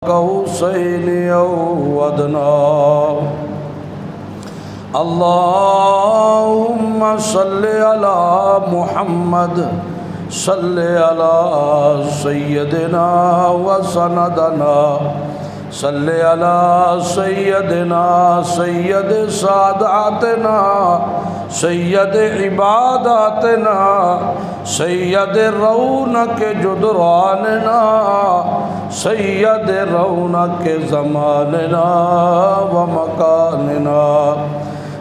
قوسين أو أدنى. اللهم صل على محمد، صل على سيدنا وسندنا، صل على سيدنا سيد ساداتنا، سید عباداتنا، سید رونق جدراننا، سید رونق زماننا ومکاننا،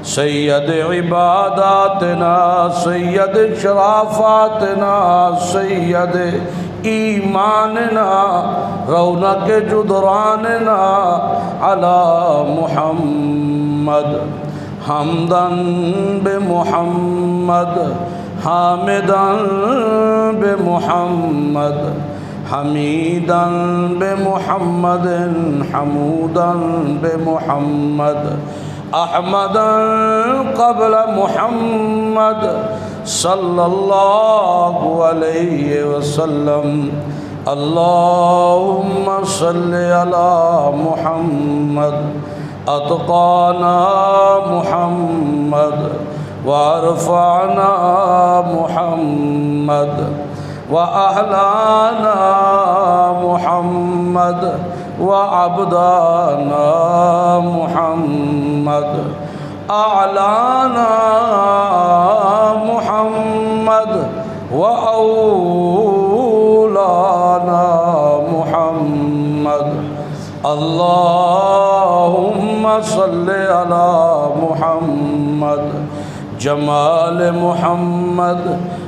سید عباداتنا، سید شرافاتنا، سید ایماننا، رونق جدراننا، علی محمد، حمداً بمحمد، حامداً بمحمد، حمیداً بمحمد، حموداً بمحمد، احمداً قبل محمد صلی اللہ علیہ وسلم. اللہم صل علی محمد، اتقانا محمد، وارفعنا محمد، وأهلانا محمد، وعبدانا محمد، أعلانا محمد، وأولانا محمد. اللهم صل على محمد، جمال محمد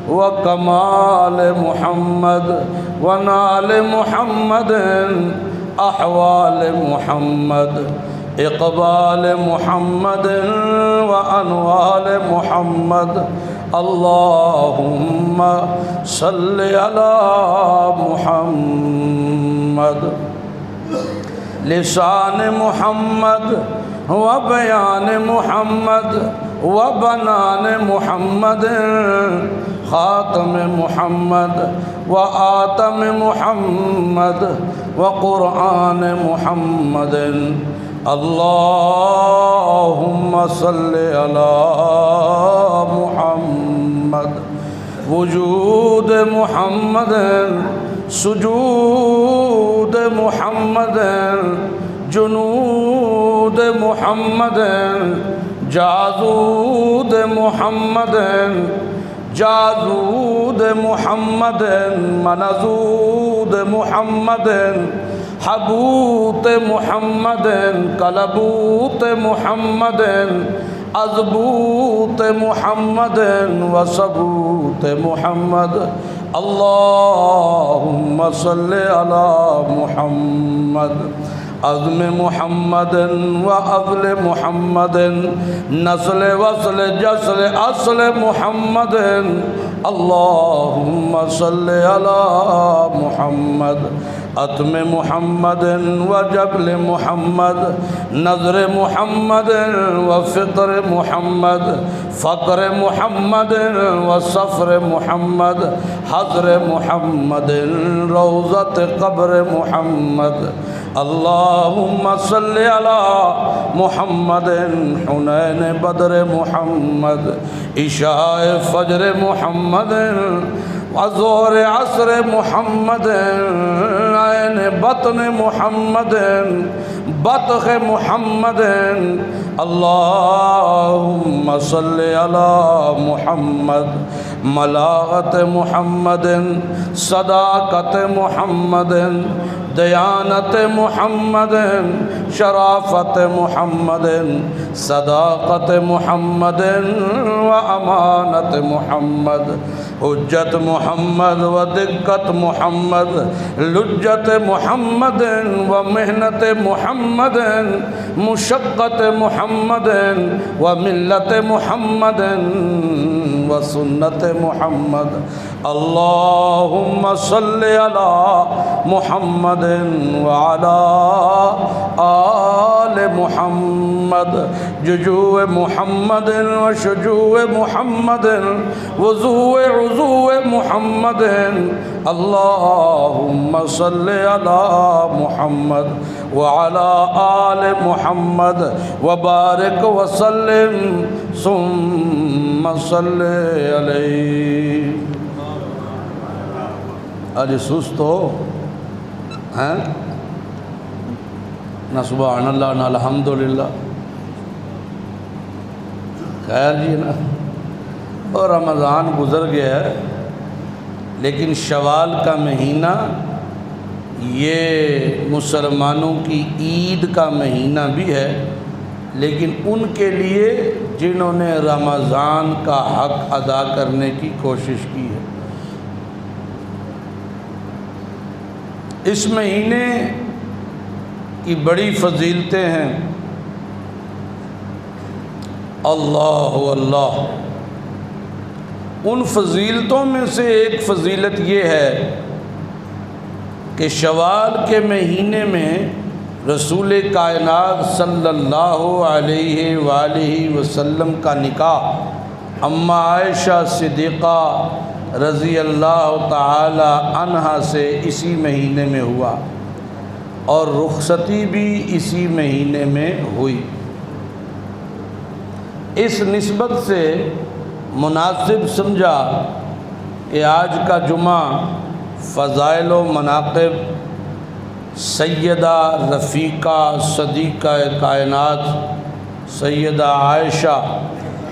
وکمال محمد ونال محمد، احوال محمد، اقبال محمد وانوال محمد. اللهم صل على محمد. لسان محمد وبیان محمد وبنان محمد، خاتم محمد وآتم محمد وقرآن محمد. اللهم صل على محمد. وجود محمد، سجود محمد، جنود محمد، جاذود محمد، جاذود محمد، منزود محمد، حبوت محمد، کلبوت محمد، اذبوت محمد، وثبوت محمد. اللهم صل على محمد. عظم محمد وأضل محمد، نسل وصل جسل اصل محمد. اللهم صل على محمد. عتم محمد وجبل محمد، نظر محمد وفطر محمد، فقر محمد وصفر محمد، حضر محمد، روضة قبر محمد. اللهم صل على محمد. حنین بدر محمد، عشاء فجر محمد، وظہر عصر محمد، عین بطن محمد، بطخ محمد. اللهم صل على محمد. ملاغت محمد، صداقت محمد، دیانت محمد، شرافت محمد، صداقت محمد وامانت محمد، حجت محمد ودقت محمد، لجت محمد ومحنت محمد، مشقت محمد وملت محمد وسنت محمد. اللهم صل على محمد وعلى آل محمد. ججوع محمد وشجوع محمد وضوء عضو محمد اللہم صل علی محمد وعلى آل محمد وبارک وسلم ثم صل علیہ۔ آج سست ہو ہیں نہ سبحان اللہ نہ الحمدللہ، خیر جی نا، اور رمضان گزر گیا ہے، لیکن شوال کا مہینہ یہ مسلمانوں کی عید کا مہینہ بھی ہے، لیکن ان کے لیے جنہوں نے رمضان کا حق ادا کرنے کی کوشش کی ہے۔ اس مہینے کی بڑی فضیلتیں ہیں، اللہ اللہ۔ ان فضیلتوں میں سے ایک فضیلت یہ ہے کہ شوال کے مہینے میں رسول کائنات صلی اللہ علیہ وآلہ وسلم کا نکاح اماں عائشہ صدیقہ رضی اللہ تعالی عنہا سے اسی مہینے میں ہوا، اور رخصتی بھی اسی مہینے میں ہوئی۔ اس نسبت سے مناسب سمجھا کہ آج کا جمعہ فضائل و مناقب سیدہ رفیقہ صدیقہ کائنات سیدہ عائشہ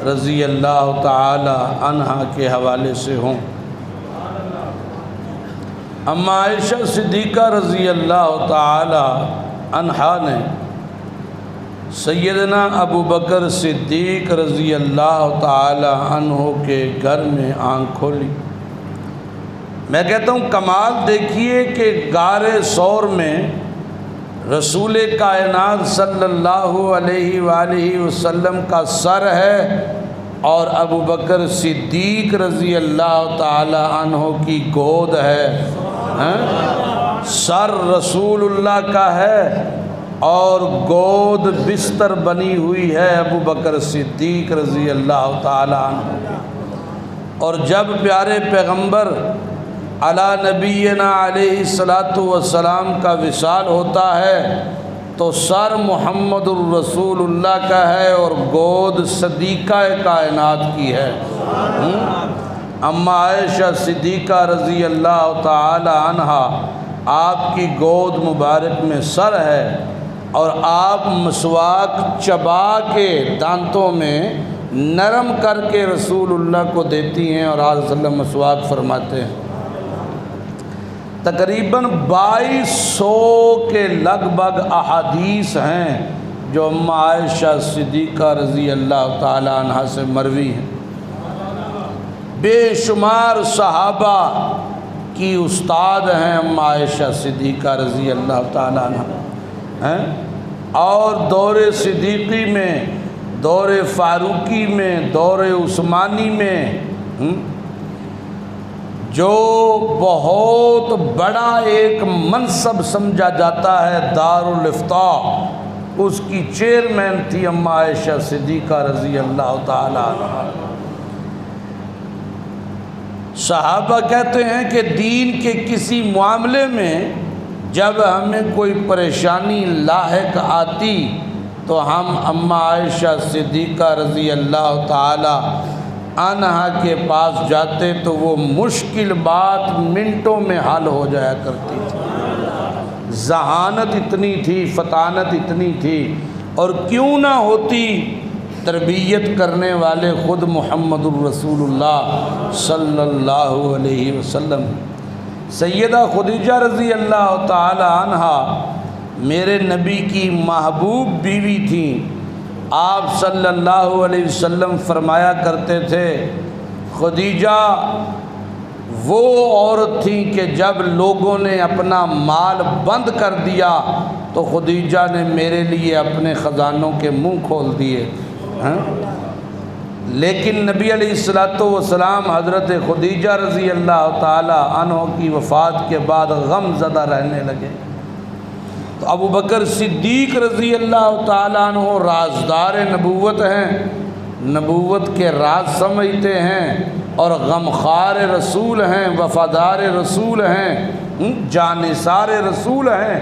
رضی اللہ تعالی عنہا کے حوالے سے ہوں۔ اماں عائشہ صدیقہ رضی اللہ تعالی عنہا نے سیدنا ابو بکر صدیق رضی اللہ تعالی عنہ کے گھر میں آنکھ کھولی۔ میں کہتا ہوں کمال دیکھیے کہ غار ثور میں رسول کائنات صلی اللہ علیہ وآلہ وسلم کا سر ہے، اور ابو بکر صدیق رضی اللہ تعالی عنہ کی گود ہے۔ سر رسول اللہ کا ہے اور گود بستر بنی ہوئی ہے ابو بکر صدیق رضی اللہ تعالی عنہ کی۔ اور جب پیارے پیغمبر علی نبینا علیہ الصلاۃ والسلام کا وصال ہوتا ہے تو سر محمد الرسول اللہ کا ہے اور گود صدیقہ کائنات کی ہے۔ اماں عائشہ صدیقہ رضی اللہ تعالی عنہا، آپ کی گود مبارک میں سر ہے، اور آپ مسواک چبا کے دانتوں میں نرم کر کے رسول اللہ کو دیتی ہیں، اور آپ صلی اللہ علیہ وسلم مسواک فرماتے ہیں۔ تقریباً 2200 کے لگ بھگ احادیث ہیں جو اماں عائشہ صدیقہ رضی اللہ تعالی عنہا سے مروی ہیں۔ بے شمار صحابہ کی استاد ہیں اماں عائشہ صدیقہ رضی اللہ تعالی عنہا، اور دور صدیقی میں، دور فاروقی میں، دور عثمانی میں جو بہت بڑا ایک منصب سمجھا جاتا ہے دارالافتاء، اس کی چیئرمین تھی اماں عائشہ صدیقہ رضی اللہ تعالی عنہا۔ صحابہ کہتے ہیں کہ دین کے کسی معاملے میں جب ہمیں کوئی پریشانی لاحق آتی تو ہم اماں عائشہ صدیقہ رضی اللہ تعالی عنہا کے پاس جاتے تو وہ مشکل بات منٹوں میں حل ہو جایا کرتی تھی۔ ذہانت اتنی تھی، فطانت اتنی تھی، اور کیوں نہ ہوتی تربیت کرنے والے خود محمد الرسول اللہ صلی اللہ علیہ وسلم۔ سیدہ خدیجہ رضی اللہ تعالی عنہا میرے نبی کی محبوب بیوی تھیں۔ آپ صلی اللہ علیہ وسلم فرمایا کرتے تھے خدیجہ وہ عورت تھی کہ جب لوگوں نے اپنا مال بند کر دیا تو خدیجہ نے میرے لیے اپنے خزانوں کے منہ کھول دیے۔ لیکن نبی علیہ الصلوۃ والسلام حضرت خدیجہ رضی اللہ تعالی عنہ کی وفات کے بعد غم زدہ رہنے لگے۔ تو ابو بکر صدیق رضی اللہ تعالیٰ عنہ رازدار نبوت ہیں، نبوت کے راز سمجھتے ہیں اور غمخوار رسول ہیں، وفادار رسول ہیں، جانثار رسول ہیں۔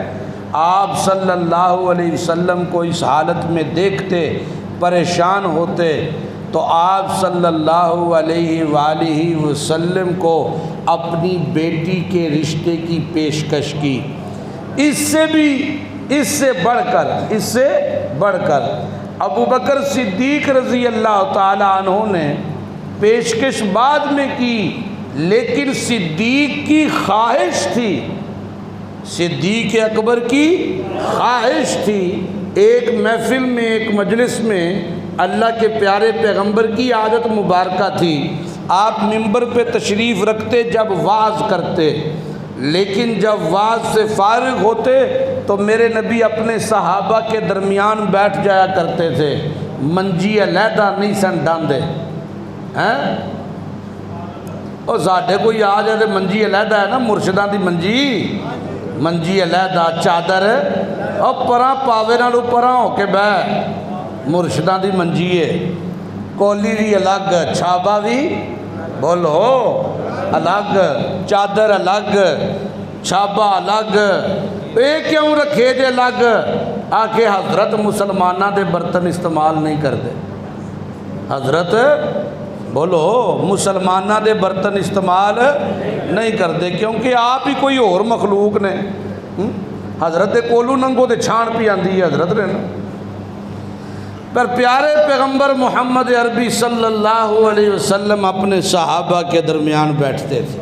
آپ صلی اللہ علیہ وسلم کو اس حالت میں دیکھتے، پریشان ہوتے، تو آپ صلی اللہ علیہ وآلہ وسلم کو اپنی بیٹی کے رشتے کی پیشکش کی۔ اس سے بڑھ کر ابو بکر صدیق رضی اللہ تعالی عنہ نے پیشکش بعد میں کی، لیکن صدیق کی خواہش تھی، صدیق اکبر کی خواہش تھی۔ ایک محفل میں، ایک مجلس میں اللہ کے پیارے پیغمبر کی عادت مبارکہ تھی، آپ منبر پہ تشریف رکھتے جب وعظ کرتے، لیکن جب وعظ سے فارغ ہوتے تو میرے نبی اپنے صحابہ کے درمیان بیٹھ جایا کرتے تھے، منجی علیحدہ نہیں سن ڈاندے ہیں۔ اور ساڈے کوئی آ جائے منجی علیحدہ ہے نا، مرشداں دی منجی علیحدہ، چادر اور پراں پاوے نالوں پراں ہو کے بہ، مرشداں دی منجی ہے، کولی بھی الگ، چھابا بھی بولو الگ، چادر الگ، چھابا الگ، اے کیوں رکھے جے الگ؟ آ کے حضرت مسلمانہ دے برتن استعمال نہیں کرتے، حضرت بولو مسلمانہ دے برتن استعمال نہیں کرتے، کیونکہ آپ ہی کوئی اور مخلوق نے۔ حضرت کولو ننگو دے چھان پی آندی ہے حضرت نے نا۔ پر پیارے پیغمبر محمد عربی صلی اللہ علیہ وسلم اپنے صحابہ کے درمیان بیٹھتے تھے۔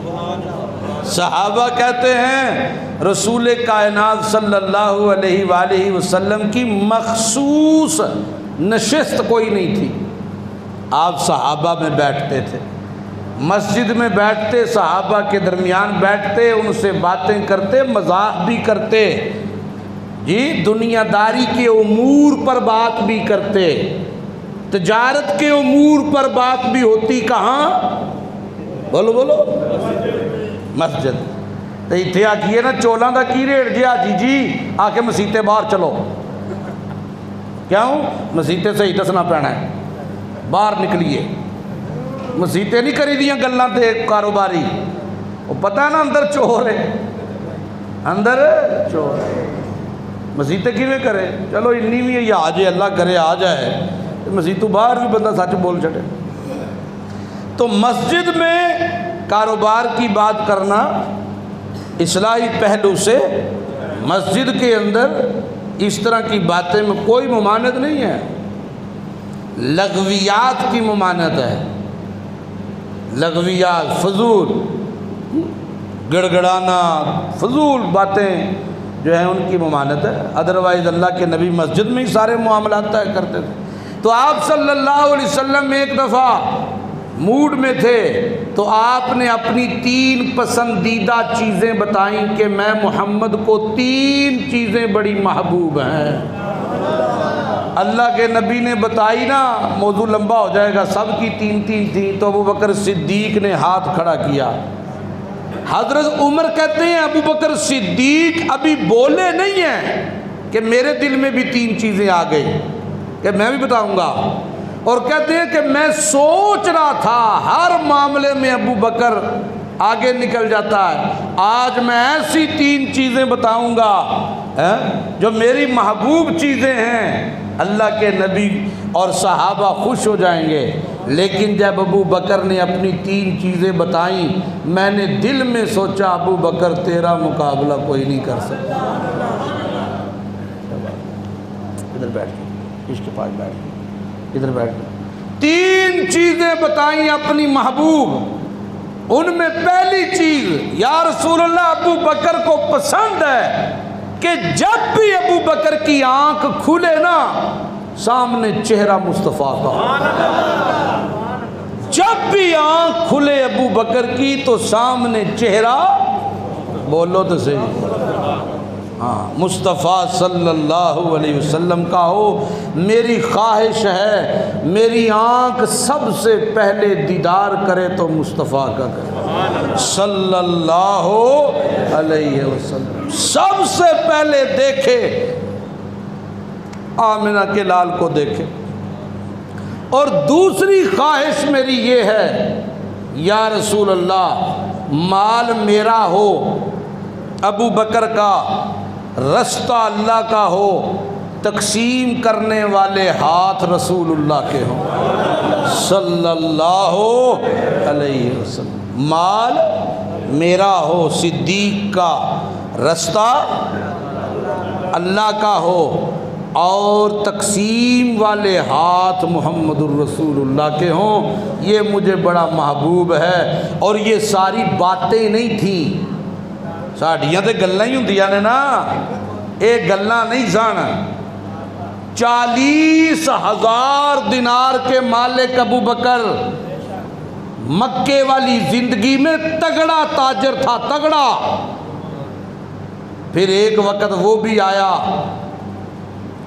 صحابہ کہتے ہیں رسول کائنات صلی اللہ علیہ وآلہ وسلم کی مخصوص نشست کوئی نہیں تھی، آپ صحابہ میں بیٹھتے تھے، مسجد میں بیٹھتے، صحابہ کے درمیان بیٹھتے، ان سے باتیں کرتے، مذاق بھی کرتے، جی دنیا داری کے امور پر بات بھی کرتے، تجارت کے امور پر بات بھی ہوتی، کہاں؟ بولو مسجد۔ تو اتنے آکیے نا چولاں دا کی ریٹ جی آجی جی آ کے مسیتے باہر چلو، کیوں؟ مسیتے صحیح دسنا پینا ہے، باہر نکلیے، مسیتے نہیں کری دیاں گلاں تے کاروباری، وہ پتہ ہے نا اندر چور ہے، اندر چور ہے، مسیتے کیویں کرے؟ چلو انی بھی یہ آ جائے، اللہ کرے آ جائے، مسیتوں باہر بھی بندہ سچ بول چھڑے۔ تو مسجد میں کاروبار کی بات کرنا اصلاحی پہلو سے، مسجد کے اندر اس طرح کی باتیں میں کوئی ممانعت نہیں ہے، لغویات کی ممانعت ہے، لغویات فضول گڑگڑانا، فضول باتیں جو ہیں ان کی ممانعت ہے، ادروائز اللہ کے نبی مسجد میں ہی سارے معاملات طے کرتے تھے۔ تو آپ صلی اللہ علیہ وسلم ایک دفعہ موڈ میں تھے تو آپ نے اپنی 3 پسندیدہ چیزیں بتائیں کہ میں محمد کو 3 چیزیں بڑی محبوب ہیں۔ اللہ کے نبی نے بتائی نا، موضوع لمبا ہو جائے گا، سب کی 3 تھی، تو ابو بکر صدیق نے ہاتھ کھڑا کیا۔ حضرت عمر کہتے ہیں ابو بکر صدیق ابھی بولے نہیں ہیں کہ میرے دل میں بھی 3 چیزیں آ گئی کہ میں بھی بتاؤں گا، اور کہتے ہیں کہ میں سوچ رہا تھا، ہر معاملے میں ابو بکر آگے نکل جاتا ہے، آج میں ایسی 3 چیزیں بتاؤں گا جو میری محبوب چیزیں ہیں، اللہ کے نبی اور صحابہ خوش ہو جائیں گے۔ لیکن جب ابو بکر نے اپنی 3 چیزیں بتائیں، میں نے دل میں سوچا ابو بکر تیرا مقابلہ کوئی نہیں کر سکتا۔ ادھر بیٹھ کے، اس کے پاس بیٹھ کے، ادھر بیٹھ کے 3 چیزیں بتائیں اپنی محبوب، ان میں پہلی چیز یا رسول اللہ ابو بکر کو پسند ہے کہ جب بھی ابو بکر کی آنکھ کھلے نا سامنے چہرہ مصطفیٰ کا، جب بھی آنکھ کھلے ابو بکر کی تو سامنے چہرہ، بولو تو صحیح، ہاں مصطفیٰ صلی اللہ علیہ وسلم کا ہو۔ میری خواہش ہے میری آنکھ سب سے پہلے دیدار کرے تو مصطفیٰ کا کرے صلی اللہ علیہ وسلم، سب سے پہلے دیکھے آمنہ کے لال کو دیکھے۔ اور دوسری خواہش میری یہ ہے یا رسول اللہ مال میرا ہو، ابو بکر کا، رستہ اللہ کا ہو، تقسیم کرنے والے ہاتھ رسول اللہ کے ہوں صلی اللہ علیہ وسلم۔ مال میرا ہو، صدیق کا، رستہ اللہ کا ہو، اور تقسیم والے ہاتھ محمد الرسول اللہ کے ہوں، یہ مجھے بڑا محبوب ہے۔ اور یہ ساری باتیں نہیں تھیں، ساڑیاں تے گلاں ہی ہوندیاں نے نا، ایک گلاں نہیں سن۔ 40,000 دینار کے مالک ابو بکر، مکے والی زندگی میں تگڑا تاجر تھا، تگڑا۔ پھر ایک وقت وہ بھی آیا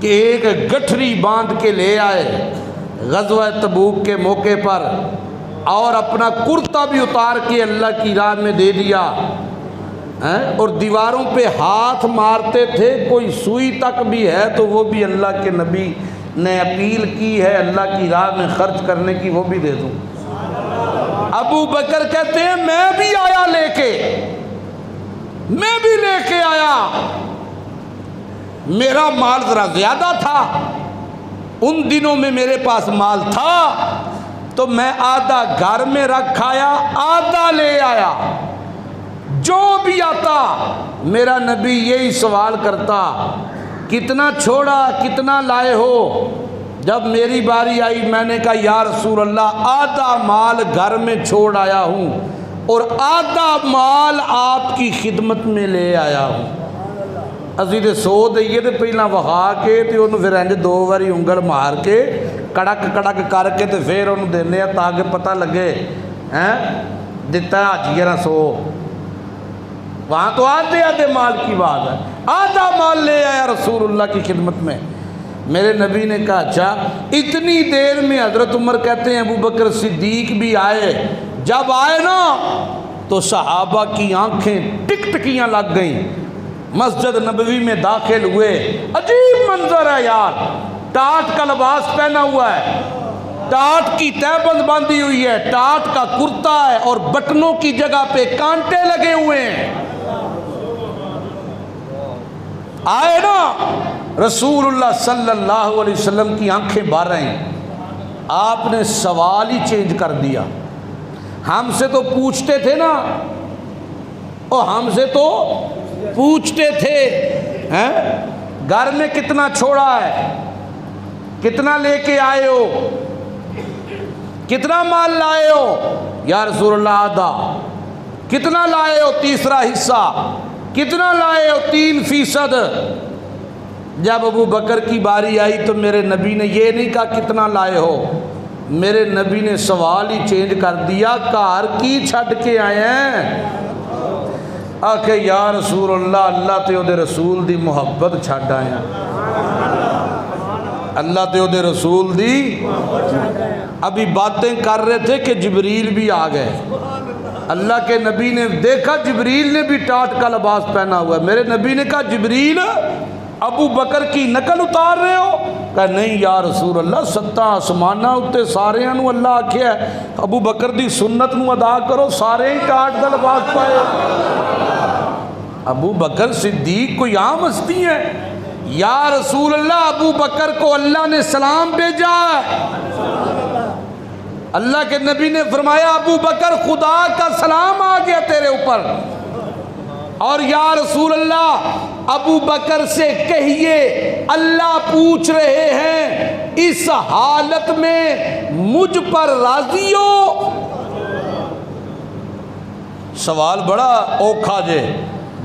کہ ایک گٹھری باندھ کے لے آئے غزوہ تبوک کے موقع پر، اور اپنا کرتا بھی اتار کے اللہ کی راہ میں دے دیا، اور دیواروں پہ ہاتھ مارتے تھے، کوئی سوئی تک بھی ہے تو وہ بھی اللہ کے نبی نے اپیل کی ہے اللہ کی راہ میں خرچ کرنے کی، وہ بھی دے دوں۔ ابو بکر کہتے ہیں میں بھی آیا لے کے، میں بھی لے کے آیا، میرا مال ذرا زیادہ تھا، ان دنوں میں میرے پاس مال تھا تو میں آدھا گھر میں رکھ آیا، آدھا لے آیا۔ جو بھی آتا میرا نبی یہی سوال کرتا کتنا چھوڑا کتنا لائے ہو؟ جب میری باری آئی میں نے کہا یا رسول اللہ آدھا مال گھر میں چھوڑ آیا ہوں اور آدھا مال آپ کی خدمت میں لے آیا ہوں۔ اسی تے سو دئیے تے پہلا وہا کے تے انہوں پھر انج 2 باری انگل مار کے کڑک کڑک کر کے تے پھر انہوں دینے تاکہ پتہ لگے دیتا ہے حاجی 100، وہاں تو آدھے مال کی بات ہے، آدھا مال لے آیا رسول اللہ کی خدمت میں۔ میرے نبی نے کہا اچھا۔ اتنی دیر میں حضرت عمر کہتے ہیں ابو بکر صدیق بھی آئے، جب آئے نا تو صحابہ کی آنکھیں ٹک ٹکیاں لگ گئیں، مسجد نبوی میں داخل ہوئے۔ عجیب منظر ہے یار، ٹاٹ کا لباس پہنا ہوا ہے، ٹاٹ کی تہبند باندھی ہوئی ہے، ٹاٹ کا کرتا ہے اور بٹنوں کی جگہ پہ کانٹے لگے ہوئے ہیں۔ آئے نا رسول اللہ صلی اللہ علیہ وسلم کی آنکھیں بھر رہے ہیں، آپ نے سوال ہی چینج کر دیا۔ ہم سے تو پوچھتے تھے نا، اور ہم سے تو پوچھتے تھے گھر میں کتنا چھوڑا ہے، کتنا لے کے آئے ہو، کتنا مال لائے ہو؟ یا رسول اللہ آدھا۔ کتنا لائے ہو؟ تیسرا حصہ۔ کتنا لائے ہو؟ 3%۔ جب ابو بکر کی باری آئی تو میرے نبی نے یہ نہیں کہا کتنا لائے ہو، میرے نبی نے سوال ہی چینج کر دیا، کار کی چھڈ کے آئے ہیں؟ آکھے یا رسول اللہ اللہ تے او دے رسول دی محبت چھڈ آئے ہیں، اللہ تے او دے رسول دی۔ ابھی باتیں کر رہے تھے کہ جبریل بھی آ گئے، اللہ کے نبی نے دیکھا جبریل نے بھی ٹاٹ کا لباس پہنا ہوا ہے۔ میرے نبی نے کہا جبریل ابو بکر کی نقل اتار رہے ہو؟ کہا نہیں یا رسول اللہ، 7 آسمانہ اتے سارے نو اللہ آکھیا ہے ابو بکر دی سنت نو ادا کرو، سارے ہی ٹاٹ کا لباس پائے۔ ابو بکر صدیق کوئی عام ہستی ہے؟ یا رسول اللہ ابو بکر کو اللہ نے سلام بھیجا ہے۔ اللہ کے نبی نے فرمایا ابو بکر خدا کا سلام آ گیا تیرے اوپر، اور یا رسول اللہ ابو بکر سے کہیے اللہ پوچھ رہے ہیں اس حالت میں مجھ پر راضی ہو؟ سوال بڑا اوکھا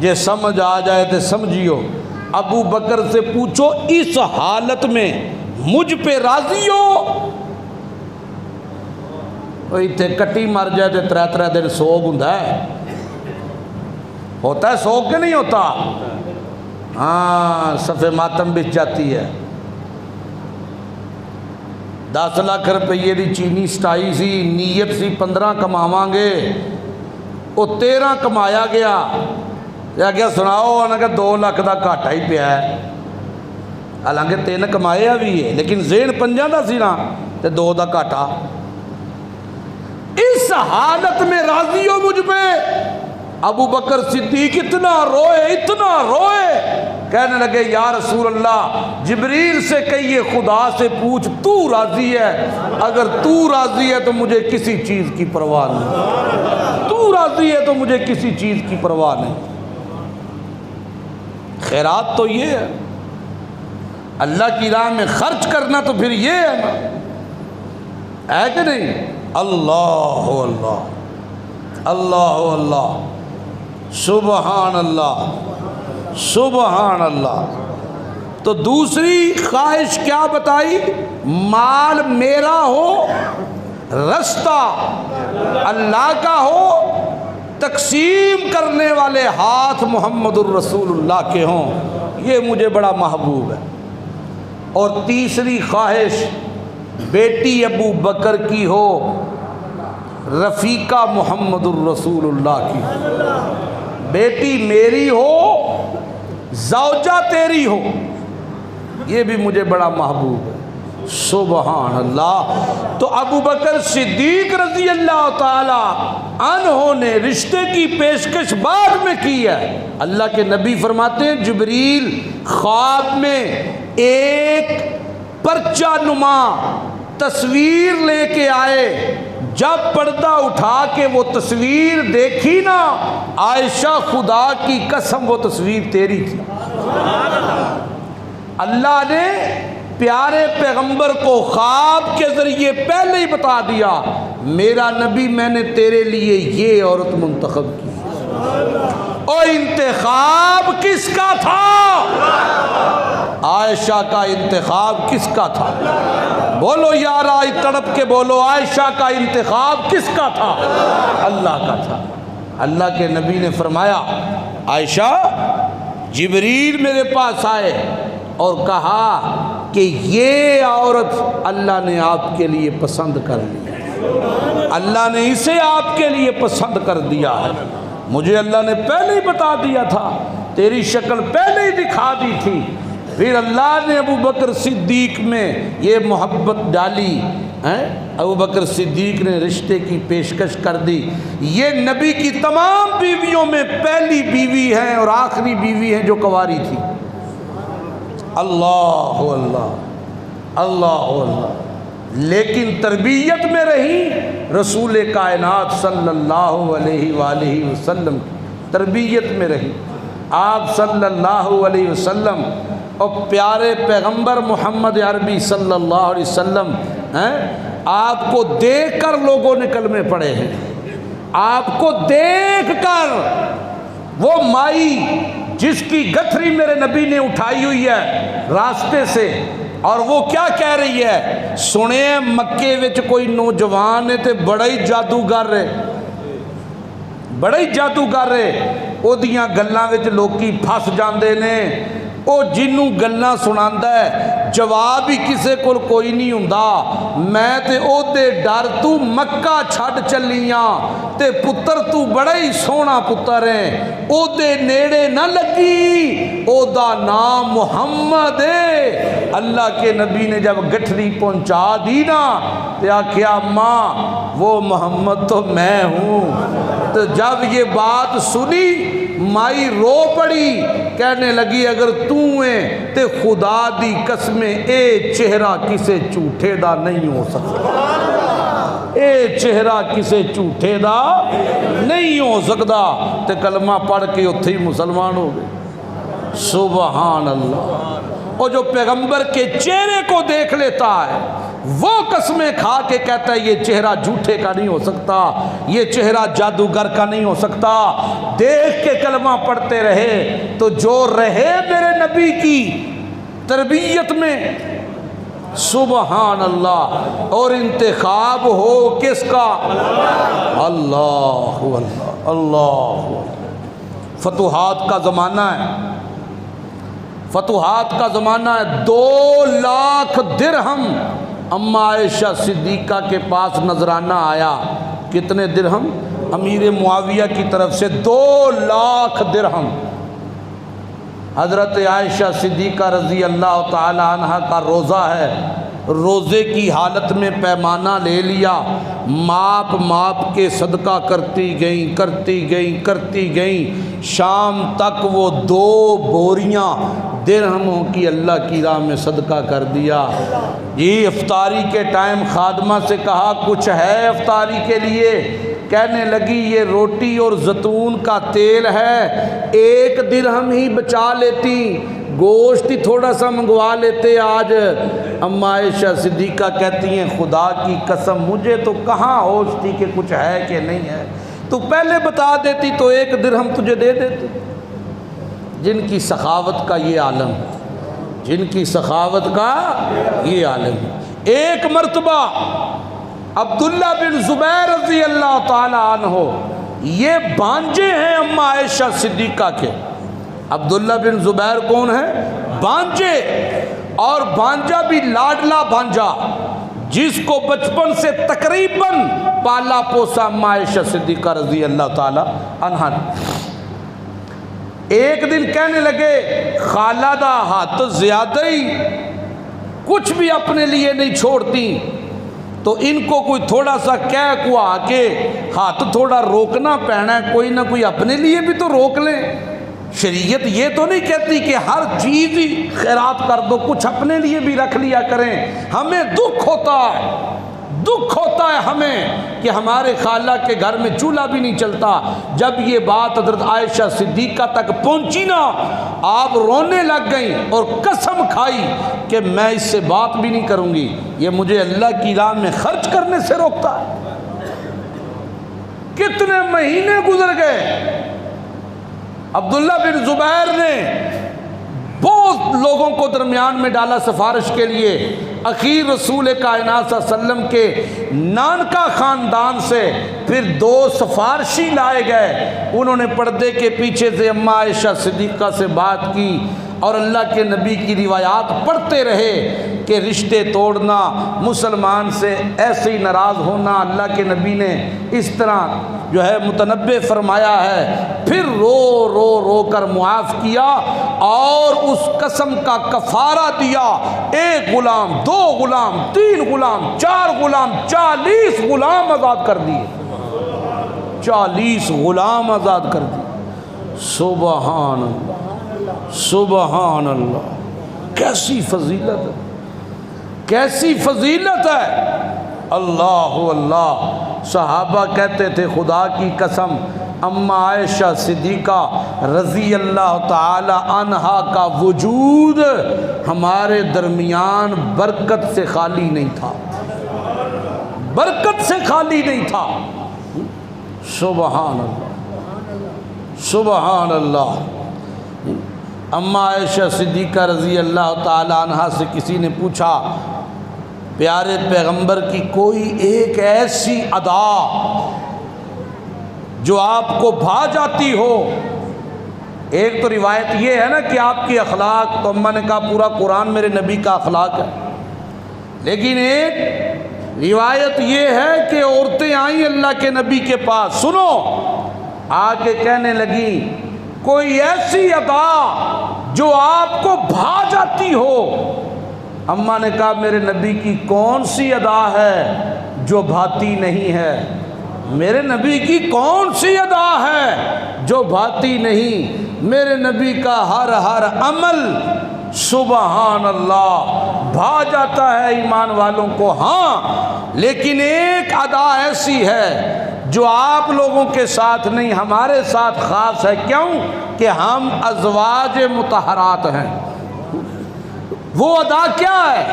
جے سمجھ آ جائے تو سمجھیو۔ ابو بکر سے پوچھو اس حالت میں مجھ پہ راضی ہو؟ اتنے کٹی مر جائے تو 3 دن سوگ ہوتا ہے سوگ کہ نہیں ہوتا؟ ہاں صفِ ماتم بچ جاتی ہے۔ 10 لاکھ روپیے دی چینی سٹائی سی، نیت سی 15 کماواں گے، وہ 13 کمایا گیا، یا کیا سناؤ انہوں نے 2 لاکھ دا گھاٹا ہی پیا ہے، حالانکہ 3 کمایا بھی ہے لیکن ذہن 5 دا سی نا تے 2 دا گھاٹا۔ اس حالت میں راضی ہو مجھ پہ؟ ابو بکر صدیق اتنا روئے، کہنے لگے یا رسول اللہ جبریل سے کہیے خدا سے پوچھ تو راضی ہے، اگر تو راضی ہے تو مجھے کسی چیز کی پرواہ نہیں، تو راضی ہے تو مجھے کسی چیز کی پرواہ نہیں۔ خیرات تو یہ ہے، اللہ کی راہ میں خرچ کرنا تو پھر یہ ہے نا، ہے کہ نہیں؟ اللہ اللہ اللہ اللہ، سبحان اللہ سبحان اللہ۔ تو دوسری خواہش کیا بتائی؟ مال میرا ہو، رستہ اللہ کا ہو، تقسیم کرنے والے ہاتھ محمد الرسول اللہ کے ہوں، یہ مجھے بڑا محبوب ہے۔ اور تیسری خواہش بیٹی ابو بکر کی ہو، رفیقہ محمد الرسول اللہ کی، بیٹی میری ہو، زوجہ تیری ہو، یہ بھی مجھے بڑا محبوب ہے۔ سبحان اللہ۔ تو ابو بکر صدیق رضی اللہ تعالی عنہ نے رشتے کی پیشکش بعد میں کی ہے۔ اللہ کے نبی فرماتے ہیں جبریل خواب میں ایک پرچہ نما تصویر لے کے آئے، جب پردہ اٹھا کے وہ تصویر دیکھی نا، عائشہ خدا کی قسم وہ تصویر تیری تھی۔ اللہ نے پیارے پیغمبر کو خواب کے ذریعے پہلے ہی بتا دیا، میرا نبی میں نے تیرے لیے یہ عورت منتخب کی۔ اور انتخاب کس کا تھا؟ عائشہ کا انتخاب کس کا تھا؟ بولو یار، آئی تڑپ کے بولو، عائشہ کا انتخاب کس کا تھا؟ اللہ کا تھا۔ اللہ کے نبی نے فرمایا عائشہ جبریل میرے پاس آئے اور کہا کہ یہ عورت اللہ نے آپ کے لیے پسند کر لی، اللہ نے اسے آپ کے لیے پسند کر دیا ہے، مجھے اللہ نے پہلے ہی بتا دیا تھا، تیری شکل پہلے ہی دکھا دی تھی۔ پھر اللہ نے ابو بکر صدیق میں یہ محبت ڈالی، ابو بکر صدیق نے رشتے کی پیشکش کر دی۔ یہ نبی کی تمام بیویوں میں پہلی بیوی ہیں اور آخری بیوی ہیں جو کنواری تھی۔ اللہ اللہ اللہ اللہ، لیکن تربیت میں رہی رسول کائنات صلی اللہ علیہ وآلہ وسلم کی تربیت میں رہی۔ آپ صلی اللہ علیہ وسلم اور پیارے پیغمبر محمد عربی صلی اللہ علیہ وسلم آپ کو دیکھ کر لوگوں نے کلمے پڑھے ہیں، آپ کو دیکھ کر وہ مائی جس کی گٹھری میرے نبی نے اٹھائی ہوئی ہے راستے سے، اور وہ کیا کہہ رہی ہے؟ سنے مکے وچ کوئی نوجوان ہے تے بڑا ہی جادوگر ہے، بڑا ہی جادوگر ہے، او دیاں گلاں وچ لوکی پھس جاندے نے، او جنوں گلاں سناندا ہے جواب ہی کسے کول کوئی نہیں ہوندا، میں تے او دے ڈر تو مکہ چھڈ چلیاں تے پتر تو بڑا ہی سونا پتر ہے، او دے نیڑے نہ لگی، او دا نام محمد ہے۔ اللہ کے نبی نے جب گٹھری پہنچا دی نا تے آکھیا ماں وہ محمد تو میں ہوں۔ تو جب یہ بات سنی مائی رو پڑی، کہنے لگی اگر تو ہے تے خدا دی قسمیں اے چہرہ کسے جھوٹے دا نہیں ہو سکتا، اے چہرہ کسے جھوٹے دا نہیں ہو سکتا، تے کلمہ پڑھ کے اتھے ہی مسلمان ہو گئے۔ سبحان اللہ۔ اور جو پیغمبر کے چہرے کو دیکھ لیتا ہے وہ قسمیں کھا کے کہتا ہے یہ چہرہ جھوٹے کا نہیں ہو سکتا، یہ چہرہ جادوگر کا نہیں ہو سکتا، دیکھ کے کلمہ پڑھتے رہے۔ تو جو رہے میرے نبی کی تربیت میں، سبحان اللہ، اور انتخاب ہو کس کا؟ اللہ اللہ اللہ۔ فتوحات کا زمانہ ہے، فتوحات کا زمانہ ہے، 2,00,000 درہم اما عائشہ صدیقہ کے پاس نذرانہ آیا۔ کتنے درہم؟ امیر معاویہ کی طرف سے 2,00,000 درہم۔ حضرت عائشہ صدیقہ رضی اللہ تعالی عنہ کا روزہ ہے، روزے کی حالت میں پیمانہ لے لیا، ماپ کے صدقہ کرتی گئیں، شام تک وہ 2 بوریاں درہموں کی اللہ کی راہ میں صدقہ کر دیا۔ یہ افطاری کے ٹائم خادمہ سے کہا کچھ ہے افطاری کے لیے؟ کہنے لگی یہ روٹی اور زیتون کا تیل ہے، 1 درہم ہی بچا لیتی، گوشت ہی تھوڑا سا منگوا لیتے آج۔ اما عائشہ صدیقہ کہتی ہیں خدا کی قسم مجھے تو کہاں ہوش تھی کہ کچھ ہے کہ نہیں ہے، تو پہلے بتا دیتی تو 1 درہم تجھے دے دیتی۔ جن کی سخاوت کا یہ عالم ہے، جن کی سخاوت کا یہ عالم ہے۔ ایک مرتبہ عبداللہ بن زبیر رضی اللہ تعالی عنہ، یہ بانجے ہیں اما عائشہ صدیقہ کے۔ عبداللہ بن زبیر کون ہے؟ بانجے، اور بانجا بھی لاڈلا بانجا، جس کو بچپن سے تقریباً پالا پوسا اما عائشہ صدیقہ رضی اللہ تعالی عنہ۔ ایک دن کہنے لگے خالہ دا ہاتھ زیادہ ہی کچھ بھی اپنے لیے نہیں چھوڑتی، تو ان کو کوئی تھوڑا سا کہہ کو آ کے ہاتھ تھوڑا روکنا پینا ہے، کوئی نہ کوئی اپنے لیے بھی تو روک لیں۔ شریعت یہ تو نہیں کہتی کہ ہر چیز ہی خیرات کر دو، کچھ اپنے لیے بھی رکھ لیا کریں۔ ہمیں دکھ ہوتا ہے ہمیں کہ ہمارے خالہ کے گھر میں چولہا بھی نہیں چلتا۔ جب یہ بات حضرت عائشہ صدیقہ تک پہنچی نا، آپ رونے لگ گئیں اور قسم کھائی کہ میں اس سے بات بھی نہیں کروں گی، یہ مجھے اللہ کی راہ میں خرچ کرنے سے روکتا ہے۔ کتنے مہینے گزر گئے، عبداللہ بن زبیر نے بہت لوگوں کو درمیان میں ڈالا سفارش کے لیے، اخیر رسول کائنات صلی اللہ علیہ وسلم کے نانکا خاندان سے پھر 2 سفارشی لائے گئے۔ انہوں نے پردے کے پیچھے سے اما عائشہ صدیقہ سے بات کی اور اللہ کے نبی کی روایات پڑھتے رہے کہ رشتے توڑنا، مسلمان سے ایسے ہی ناراض ہونا اللہ کے نبی نے اس طرح جو ہے متنبع فرمایا ہے۔ پھر رو کر معاف کیا اور اس قسم کا کفارہ دیا، 1 غلام، 2 غلام، 3 غلام، 4 غلام، 40 غلام آزاد کر دیے، 40 غلام آزاد کر دیے۔ سبحان اللہ، سبحان اللہ، کیسی فضیلت ہے، کیسی فضیلت ہے۔ اللہ اللہ، صحابہ کہتے تھے خدا کی قسم اما عائشہ صدیقہ رضی اللہ تعالی عنہا کا وجود ہمارے درمیان برکت سے خالی نہیں تھا، برکت سے خالی نہیں تھا۔ سبحان اللہ، سبحان اللہ۔ اما عائشہ صدیقہ رضی اللہ تعالی عنہا سے کسی نے پوچھا پیارے پیغمبر کی کوئی ایک ایسی ادا جو آپ کو بھا جاتی ہو؟ ایک تو روایت یہ ہے نا کہ آپ کی اخلاق، تو اماں نے کہا پورا قرآن میرے نبی کا اخلاق ہے، لیکن ایک روایت یہ ہے کہ عورتیں آئیں اللہ کے نبی کے پاس، سنو، آ کے کہنے لگی کوئی ایسی ادا جو آپ کو بھا جاتی ہو۔ اماں نے کہا میرے نبی کی کون سی ادا ہے جو بھاتی نہیں ہے؟ میرے نبی کی کون سی ادا ہے جو بھاتی نہیں؟ میرے نبی کا ہر عمل سبحان اللہ بھا جاتا ہے ایمان والوں کو، ہاں، لیکن ایک ادا ایسی ہے جو آپ لوگوں کے ساتھ نہیں، ہمارے ساتھ خاص ہے۔ کیوں؟ کہ ہم ازواج مطہرات ہیں۔ وہ ادا کیا ہے؟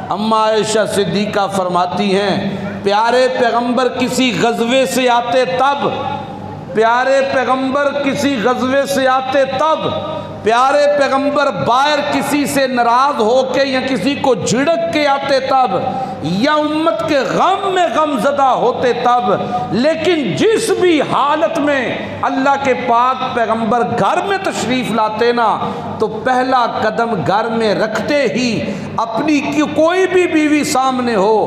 اما عائشہ صدیقہ فرماتی ہیں پیارے پیغمبر کسی غزوے سے آتے تب، پیارے پیغمبر کسی غزوے سے آتے تب پیارے پیغمبر باہر کسی سے ناراض ہو کے یا کسی کو جھڑک کے آتے تب، یا امت کے غم میں غم زدہ ہوتے تب، لیکن جس بھی حالت میں اللہ کے پاک پیغمبر گھر میں تشریف لاتے نا، تو پہلا قدم گھر میں رکھتے ہی اپنی کوئی بھی بیوی سامنے ہو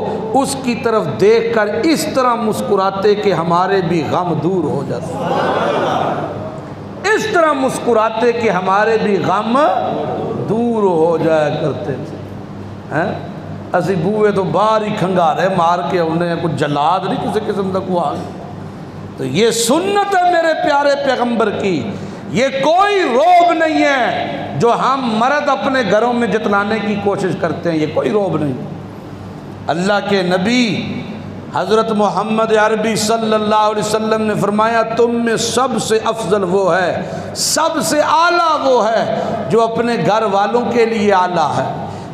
اس کی طرف دیکھ کر اس طرح مسکراتے کہ ہمارے بھی غم دور ہو جاتے، اس طرح مسکراتے کہ ہمارے بھی غم دور ہو جایا کرتے تھے۔ اسی بوئے تو باہر ہی کھنگارے مار کے انہیں کچھ جلاد نہیں کسی قسم کا کوئی حال۔ تو یہ سنت ہے میرے پیارے پیغمبر کی، یہ کوئی روب نہیں ہے جو ہم مرد اپنے گھروں میں جتلانے کی کوشش کرتے ہیں، یہ کوئی روب نہیں۔ اللہ کے نبی حضرت محمد عربی صلی اللہ علیہ وسلم نے فرمایا تم میں سب سے افضل وہ ہے، سب سے اعلیٰ وہ ہے جو اپنے گھر والوں کے لیے اعلیٰ ہے،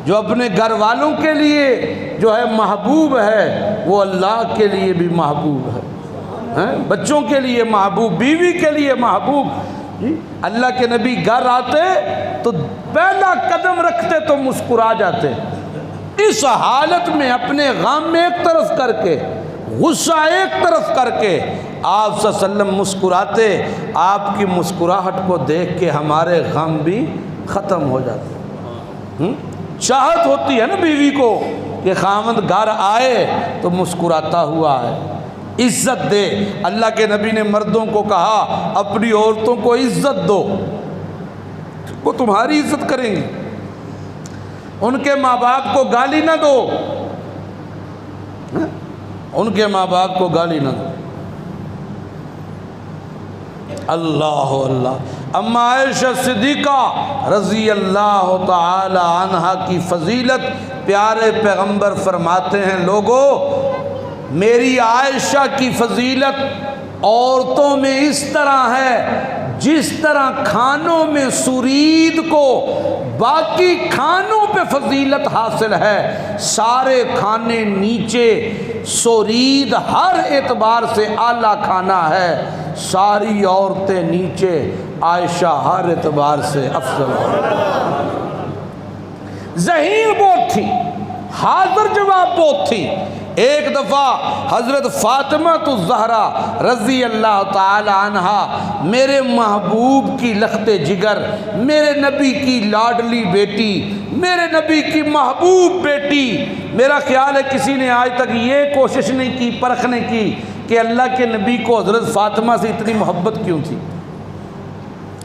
جو اپنے گھر والوں کے لیے جو ہے محبوب ہے، وہ اللہ کے لیے بھی محبوب ہے، بچوں کے لیے محبوب، بیوی کے لیے محبوب۔ اللہ کے نبی گھر آتے تو پہلا قدم رکھتے تو مسکرا جاتے، اس حالت میں اپنے غم ایک طرف کر کے، غصہ ایک طرف کر کے آپ صلی اللہ علیہ وسلم مسکراتے، آپ کی مسکراہٹ کو دیکھ کے ہمارے غم بھی ختم ہو جاتے۔ چاہت ہوتی ہے نا بیوی کو کہ خاوند گھر آئے تو مسکراتا ہوا ہے، عزت دے۔ اللہ کے نبی نے مردوں کو کہا اپنی عورتوں کو عزت دو، وہ تمہاری عزت کریں گی، ان کے ماں باپ کو گالی نہ دو، ان کے ماں باپ کو گالی نہ دو۔ اللہ اللہ۔ اما عائشہ صدیقہ رضی اللہ تعالی عنہا کی فضیلت پیارے پیغمبر فرماتے ہیں لوگو میری عائشہ کی فضیلت عورتوں میں اس طرح ہے جس طرح کھانوں میں سرید کو باقی کھانوں پہ فضیلت حاصل ہے، سارے کھانے نیچے، سرید ہر اعتبار سے اعلیٰ کھانا ہے، ساری عورتیں نیچے، عائشہ ہر اعتبار سے افضل ہے۔ ذہین بہت تھی، حاضر جواب بہت تھی۔ ایک دفعہ حضرت فاطمہ الزہرا رضی اللہ تعالی عنہا، میرے محبوب کی لخت جگر، میرے نبی کی لاڈلی بیٹی، میرے نبی کی محبوب بیٹی، میرا خیال ہے کسی نے آج تک یہ کوشش نہیں کی پرکھنے کی کہ اللہ کے نبی کو حضرت فاطمہ سے اتنی محبت کیوں تھی،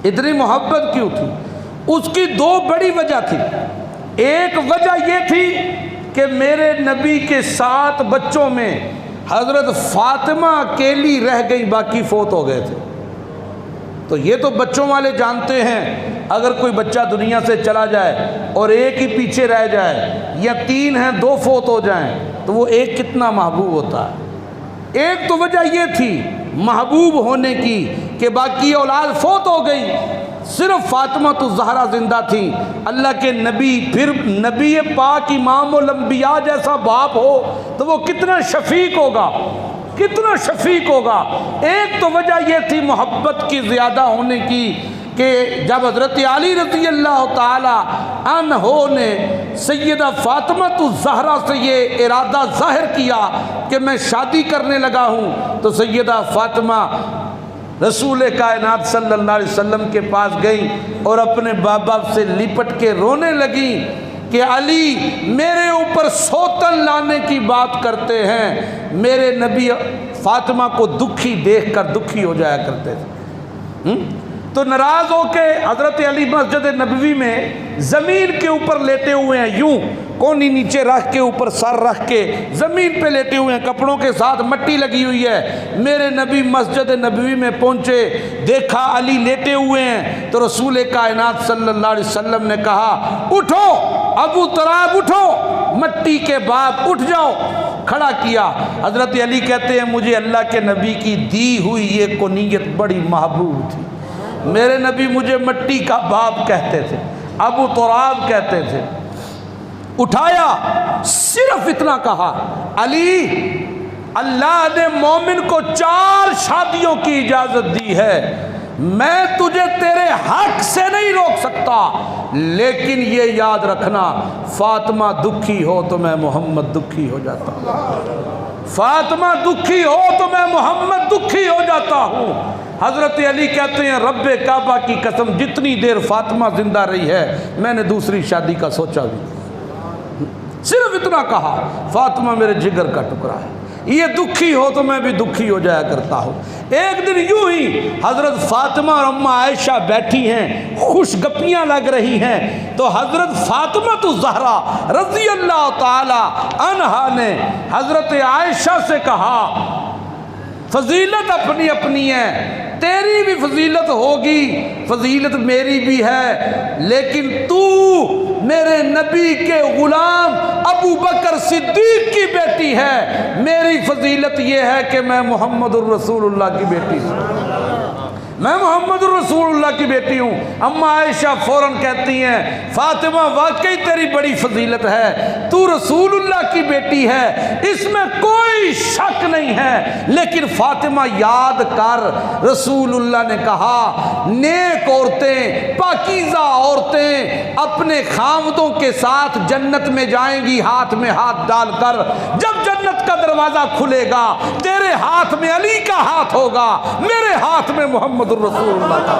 اتنی محبت کیوں تھی۔ اس کی دو بڑی وجہ تھی۔ ایک وجہ یہ تھی کہ میرے نبی کے 7 بچوں میں حضرت فاطمہ اکیلی رہ گئی، باقی فوت ہو گئے تھے۔ تو یہ تو بچوں والے جانتے ہیں اگر کوئی بچہ دنیا سے چلا جائے اور ایک ہی پیچھے رہ جائے، یا 3 ہیں 2 فوت ہو جائیں، تو وہ ایک کتنا محبوب ہوتا ہے۔ ایک تو وجہ یہ تھی محبوب ہونے کی کہ باقی اولاد فوت ہو گئی، صرف فاطمہ الزہرا زندہ تھی۔ اللہ کے نبی، پھر نبی پاک امام الانبیاء جیسا باپ ہو تو وہ کتنا شفیق ہوگا، کتنا شفیق ہوگا۔ ایک تو وجہ یہ تھی محبت کی زیادہ ہونے کی کہ جب حضرت علی رضی اللہ تعالی عنہ نے سیدہ فاطمہ الزہرا سے یہ ارادہ ظاہر کیا کہ میں شادی کرنے لگا ہوں، تو سیدہ فاطمہ رسول کائنات صلی اللہ علیہ وسلم کے پاس گئی اور اپنے بابا سے لپٹ کے رونے لگی کہ علی میرے اوپر سوتن لانے کی بات کرتے ہیں۔ میرے نبی فاطمہ کو دکھی دیکھ کر دکھی ہو جایا کرتے تھے۔ تو ناراض ہو کے حضرت علی مسجد نبوی میں زمین کے اوپر لیٹے ہوئے ہیں، یوں کونی نیچے رکھ کے اوپر سر رکھ کے زمین پہ لیٹے ہوئے ہیں، کپڑوں کے ساتھ مٹی لگی ہوئی ہے۔ میرے نبی مسجد نبوی میں پہنچے، دیکھا علی لیٹے ہوئے ہیں، تو رسول کائنات صلی اللہ علیہ وسلم نے کہا اٹھو ابو تراب، اٹھو مٹی کے باپ، اٹھ جاؤ۔ کھڑا کیا۔ حضرت علی کہتے ہیں مجھے اللہ کے نبی کی دی ہوئی یہ کنیت بڑی محبوب تھی، میرے نبی مجھے مٹی کا باپ کہتے تھے، ابو تراب کہتے تھے۔ اٹھایا، صرف اتنا کہا علی اللہ نے مومن کو 4 شادیوں کی اجازت دی ہے، میں تجھے تیرے حق سے نہیں روک سکتا، لیکن یہ یاد رکھنا فاطمہ دکھی ہو تو میں محمد دکھی ہو جاتا ہوں، فاطمہ دکھی ہو تو میں محمد دکھی ہو جاتا ہوں۔ حضرت علی کہتے ہیں رب کعبہ کی قسم جتنی دیر فاطمہ زندہ رہی ہے میں نے دوسری شادی کا سوچا بھی، صرف اتنا کہا فاطمہ میرے جگر کا ٹکڑا ہے، یہ دکھی ہو تو میں بھی دکھی ہو جایا کرتا ہوں۔ ایک دن یوں ہی حضرت فاطمہ اور اماں عائشہ بیٹھی ہیں، خوش گپیاں لگ رہی ہیں، تو حضرت فاطمہ الزہرا رضی اللہ تعالی عنہا نے حضرت عائشہ سے کہا فضیلت اپنی اپنی ہے، تیری بھی فضیلت ہوگی، فضیلت میری بھی ہے، لیکن تو میرے نبی کے غلام ابو بکر صدیق کی بیٹی ہے، میری فضیلت یہ ہے کہ میں محمد الرسول اللہ کی بیٹی ہوں، میں محمد الرسول اللہ کی بیٹی ہوں۔ اماں عائشہ فوراً کہتی ہیں فاطمہ واقعی تیری بڑی فضیلت ہے، تو رسول اللہ کی بیٹی ہے، اس میں کوئی شک نہیں ہے، لیکن فاطمہ یاد کر رسول اللہ نے کہا نیک عورتیں پاکیزہ عورتیں اپنے خاوندوں کے ساتھ جنت میں جائیں گی ہاتھ میں ہاتھ ڈال کر، جب جنت کا دروازہ کھلے گا تیرے ہاتھ میں علی کا ہاتھ ہوگا، میرے ہاتھ میں محمد الرسول اللہ کا۔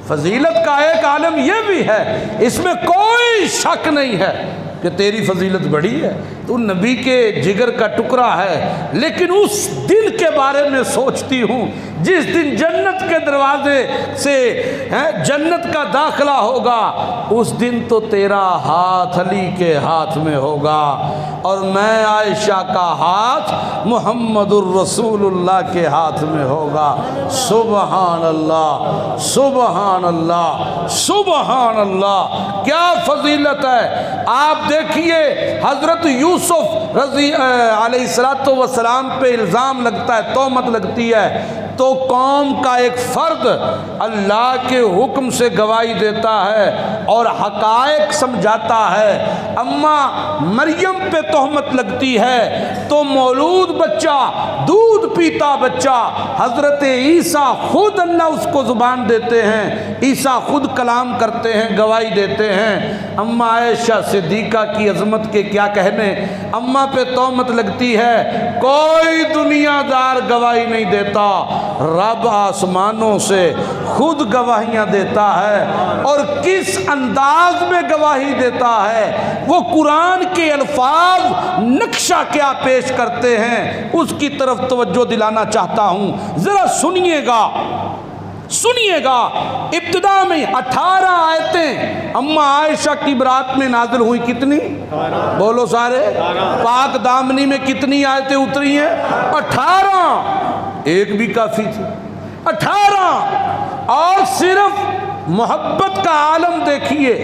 فضیلت کا ایک عالم یہ بھی ہے، اس میں کوئی شک نہیں ہے کہ تیری فضیلت بڑی ہے، تو نبی کے جگر کا ٹکڑا ہے، لیکن اس دن کے بارے میں سوچتی ہوں جس دن جنت کے دروازے سے جنت کا داخلہ ہوگا، اس دن تو تیرا ہاتھ علی کے ہاتھ میں ہوگا اور میں عائشہ کا ہاتھ محمد الرسول اللہ کے ہاتھ میں ہوگا۔ سبحان اللہ سبحان اللہ سبحان اللہ، کیا فضیلت ہے۔ آپ دیکھیے حضرت یوسف علیہ السلام پہ الزام لگتا ہے، تہمت لگتی ہے، تو قوم کا ایک فرد اللہ کے حکم سے گواہی دیتا ہے اور حقائق سمجھاتا ہے۔ اماں مریم پہ تہمت لگتی ہے تو مولود بچہ دودھ پیتا بچہ حضرت عیسیٰ خود اللہ اس کو زبان دیتے ہیں، عیسیٰ خود کلام کرتے ہیں، گواہی دیتے ہیں۔ اماں عائشہ صدیقہ کی عظمت کے کیا کہنے، اماں پہ تہمت لگتی ہے کوئی دنیا دار گواہی نہیں دیتا، رب آسمانوں سے خود گواہیاں دیتا ہے، اور کس انداز میں گواہی دیتا ہے، وہ قرآن کے الفاظ نقشہ کیا پیش کرتے ہیں اس کی طرف توجہ دلانا چاہتا ہوں، ذرا سنیے گا سنیے گا۔ ابتدا میں 18 آیتیں اماں عائشہ کی برات میں نازل ہوئی، کتنی بولو سارے، پاک دامنی میں کتنی آیتیں اتری ہیں؟ 18، ایک بھی کافی تھی، 18، اور صرف محبت کا عالم دیکھیے،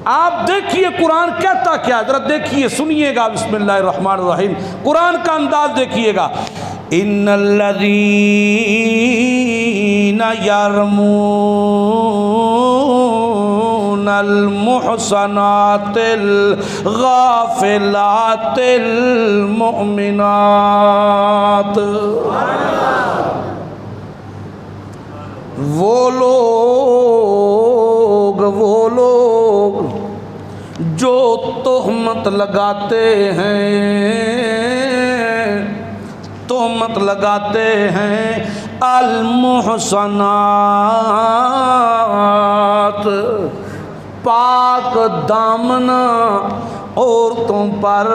آپ دیکھیے قرآن کہتا کیا، ذرا دیکھیے سنیے گا۔ بسم اللہ الرحمن الرحیم، قرآن کا انداز دیکھیے گا۔ ان الذین یرمون المحصنات الغافلات المؤمنات، وہ لوگ جو تہمت لگاتے ہیں المحصنات، پاک دامن عورتوں پر،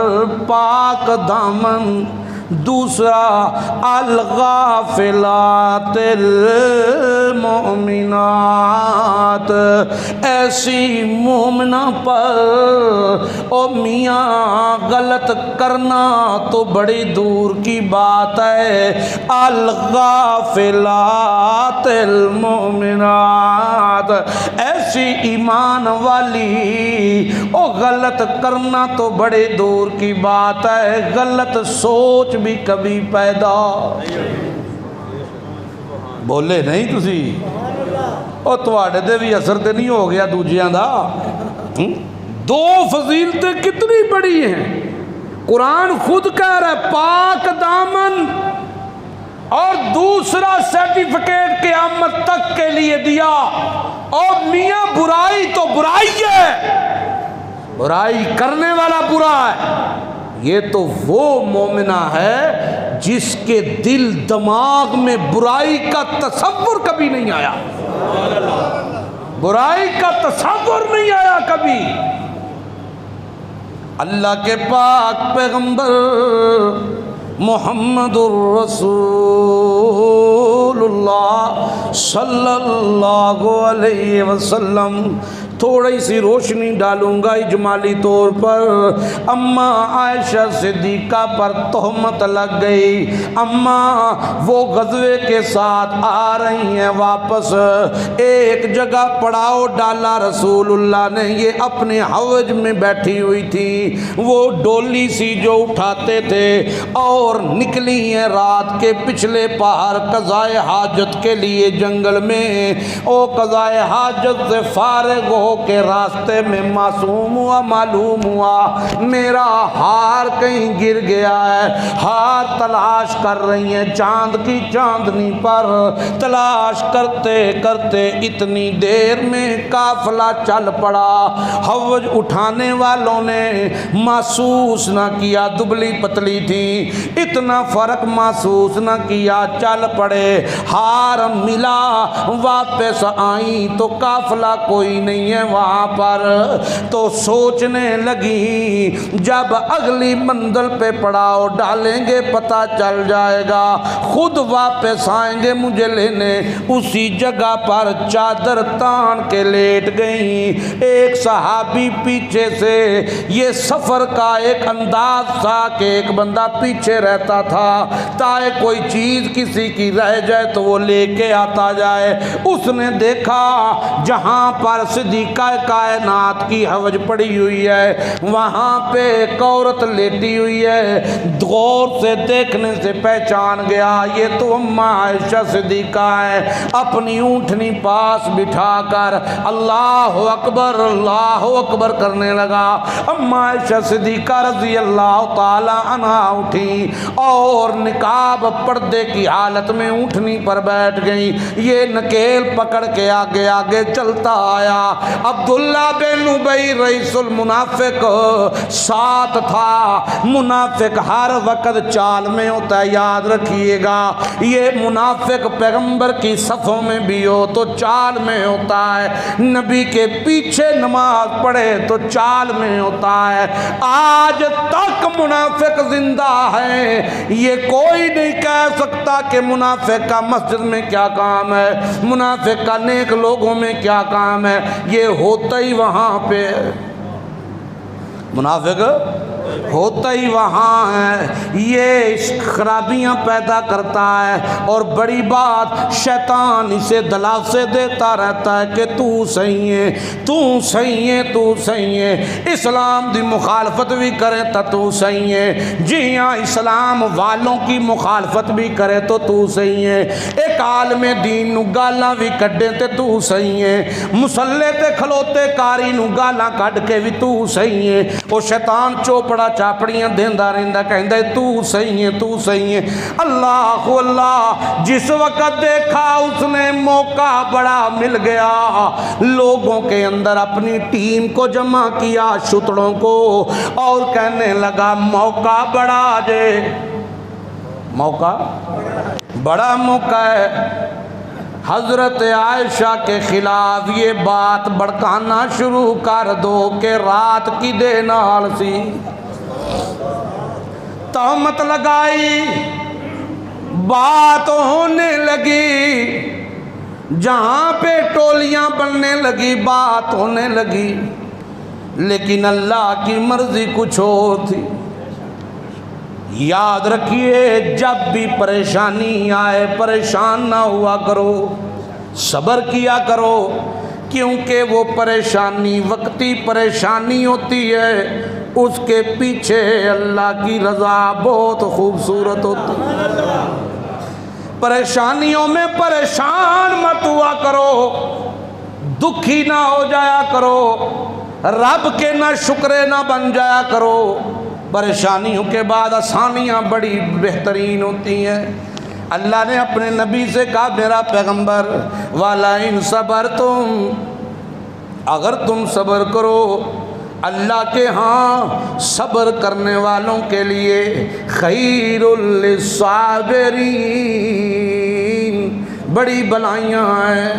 پاک دامن، دوسرا الغافلات المؤمنات، ایسی مومنہ پر او میاں غلط کرنا تو بڑی دور کی بات ہے، الغافلات المؤمنات، ایسی ایمان والی او غلط کرنا تو بڑے دور کی بات ہے، غلط سوچ بھی کبھی پیدا بولے نہیں تسی، او تواڈے دے بھی اثر تے نہیں ہو گیا دوجیاں دا۔ دو فضیلتیں کتنی بڑی ہیں، قرآن خود کہہ رہا ہے پاک دامن اور دوسرا سرٹیفکیٹ قیامت تک کے لیے دیا، اور میاں برائی تو برائی ہے، برائی کرنے والا برا ہے، یہ تو وہ مومنہ ہے جس کے دل دماغ میں برائی کا تصور کبھی نہیں آیا، برائی کا تصور نہیں آیا کبھی۔ اللہ کے پاک پیغمبر محمد الرسول اللہ صلی اللہ علیہ وسلم، تھوڑی سی روشنی ڈالوں گا اجمالی طور پر۔ اماں عائشہ صدیقہ پر تہمت لگ گئی، اماں وہ غزوے کے ساتھ آ رہی ہیں واپس، ایک جگہ پڑاؤ ڈالا رسول اللہ نے، یہ اپنے حوض میں بیٹھی ہوئی تھی، وہ ڈولی سی جو اٹھاتے تھے، اور نکلی ہیں رات کے پچھلے پہر قضائے حاجت کے لیے جنگل میں۔ او قضائے حاجت سے فارغ ہو کے راستے میں معلوم ہوا میرا ہار کہیں گر گیا ہے، ہار تلاش کر رہی ہیں چاند کی چاندنی پر، تلاش کرتے کرتے اتنی دیر میں قافلہ چل پڑا۔ حوض اٹھانے والوں نے محسوس نہ کیا، دبلی پتلی تھی، اتنا فرق محسوس نہ کیا، چل پڑے، ہار ملا، واپس آئیں تو قافلہ کوئی نہیں ہے وہاں پر، تو سوچنے لگی جب اگلی منزل پہ پڑاؤ ڈالیں گے پتہ چل جائے گا، خود واپس آئیں گے مجھے لینے۔ اسی جگہ پر چادر تان کے لیٹ گئیں۔ ایک صحابی پیچھے سے، یہ سفر کا ایک انداز تھا کہ ایک بندہ پیچھے رہتا تھا تاکہ کوئی چیز کسی کی رہ جائے تو وہ لے کے آتا جائے۔ اس نے دیکھا جہاں پر صدیقہ کائنات کی حوض پڑی ہوئی ہے وہاں پہ ایک عورت لیٹی ہوئی ہے، غور سے دیکھنے سے پہچان گیا یہ تو اماں عائشہ صدیقہ ہے۔ اپنی اونٹنی پاس بٹھا کر اللہ اکبر کرنے لگا۔ اماں عائشہ صدیقہ رضی اللہ تعالی عنہا اٹھی اور نقاب پردے کی حالت میں اونٹنی پر بیٹھ گئی، یہ نکیل پکڑ کے آگے آگے چلتا آیا۔ عبداللہ بن ابی رئیس المنافق ساتھ تھا، منافق ہر وقت چال میں ہوتا ہے، یاد رکھیے گا، یہ منافق پیغمبر کی صفوں میں بھی ہو تو چال میں ہوتا ہے، نبی کے پیچھے نماز پڑھے تو چال میں ہوتا ہے۔ آج تک منافق زندہ ہے، یہ کوئی نہیں کہہ سکتا کہ منافق کا مسجد میں کیا کام ہے، منافق کا نیک لوگوں میں کیا کام ہے، یہ ہوتا ہی وہاں پہ، منافق ہوتا ہی وہاں ہے، یہ خرابیاں پیدا کرتا ہے، اور بڑی بات شیطان اسے دلاسے دیتا رہتا ہے کہ تو صحیح ہے، تو صحیح ہے، تو صحیح ہے، اسلام دی مخالفت بھی کرے تو صحیح ہے، جی ہاں اسلام والوں کی مخالفت بھی کرے تو صحیح ہے، ایک عالم دین نو گالاں بھی کڈے تے تو صحیح ہے، مسلے تے کھلوتے کاری نو گالاں کڈ کے بھی تو صحیح ہے، وہ شیطان چوپڑا چاپڑیاں دیندہ رہندہ کہندہ تو صحیح ہے، تو صحیح ہے۔ اللہ اللہ، جس وقت دیکھا اس نے موقع بڑا مل گیا، لوگوں کے اندر اپنی ٹیم کو جمع کیا، شتروں کو، اور کہنے لگا موقع بڑا جے، موقع بڑا موقع ہے، حضرت عائشہ کے خلاف یہ بات بڑکانا شروع کر دو کہ رات کی دے نال سی، تہمت لگائی، بات ہونے لگی، جہاں پہ ٹولیاں بننے لگی بات ہونے لگی، لیکن اللہ کی مرضی کچھ اور تھی۔ یاد رکھیے جب بھی پریشانی آئے پریشان نہ ہوا کرو، صبر کیا کرو، کیونکہ وہ پریشانی وقتی پریشانی ہوتی ہے، اس کے پیچھے اللہ کی رضا بہت خوبصورت ہوتی ہے۔ پریشانیوں میں پریشان مت ہوا کرو، دکھی نہ ہو جایا کرو، رب کے نہ شکرے نہ بن جایا کرو، پریشانیوں کے بعد آسانیاں بڑی بہترین ہوتی ہیں۔ اللہ نے اپنے نبی سے کہا میرا پیغمبر وَلَئِن صَبَرْتُمْ، اگر تم صبر کرو، اللہ کے ہاں صبر کرنے والوں کے لیے خیر للصابرین، بڑی بلائیاں ہیں۔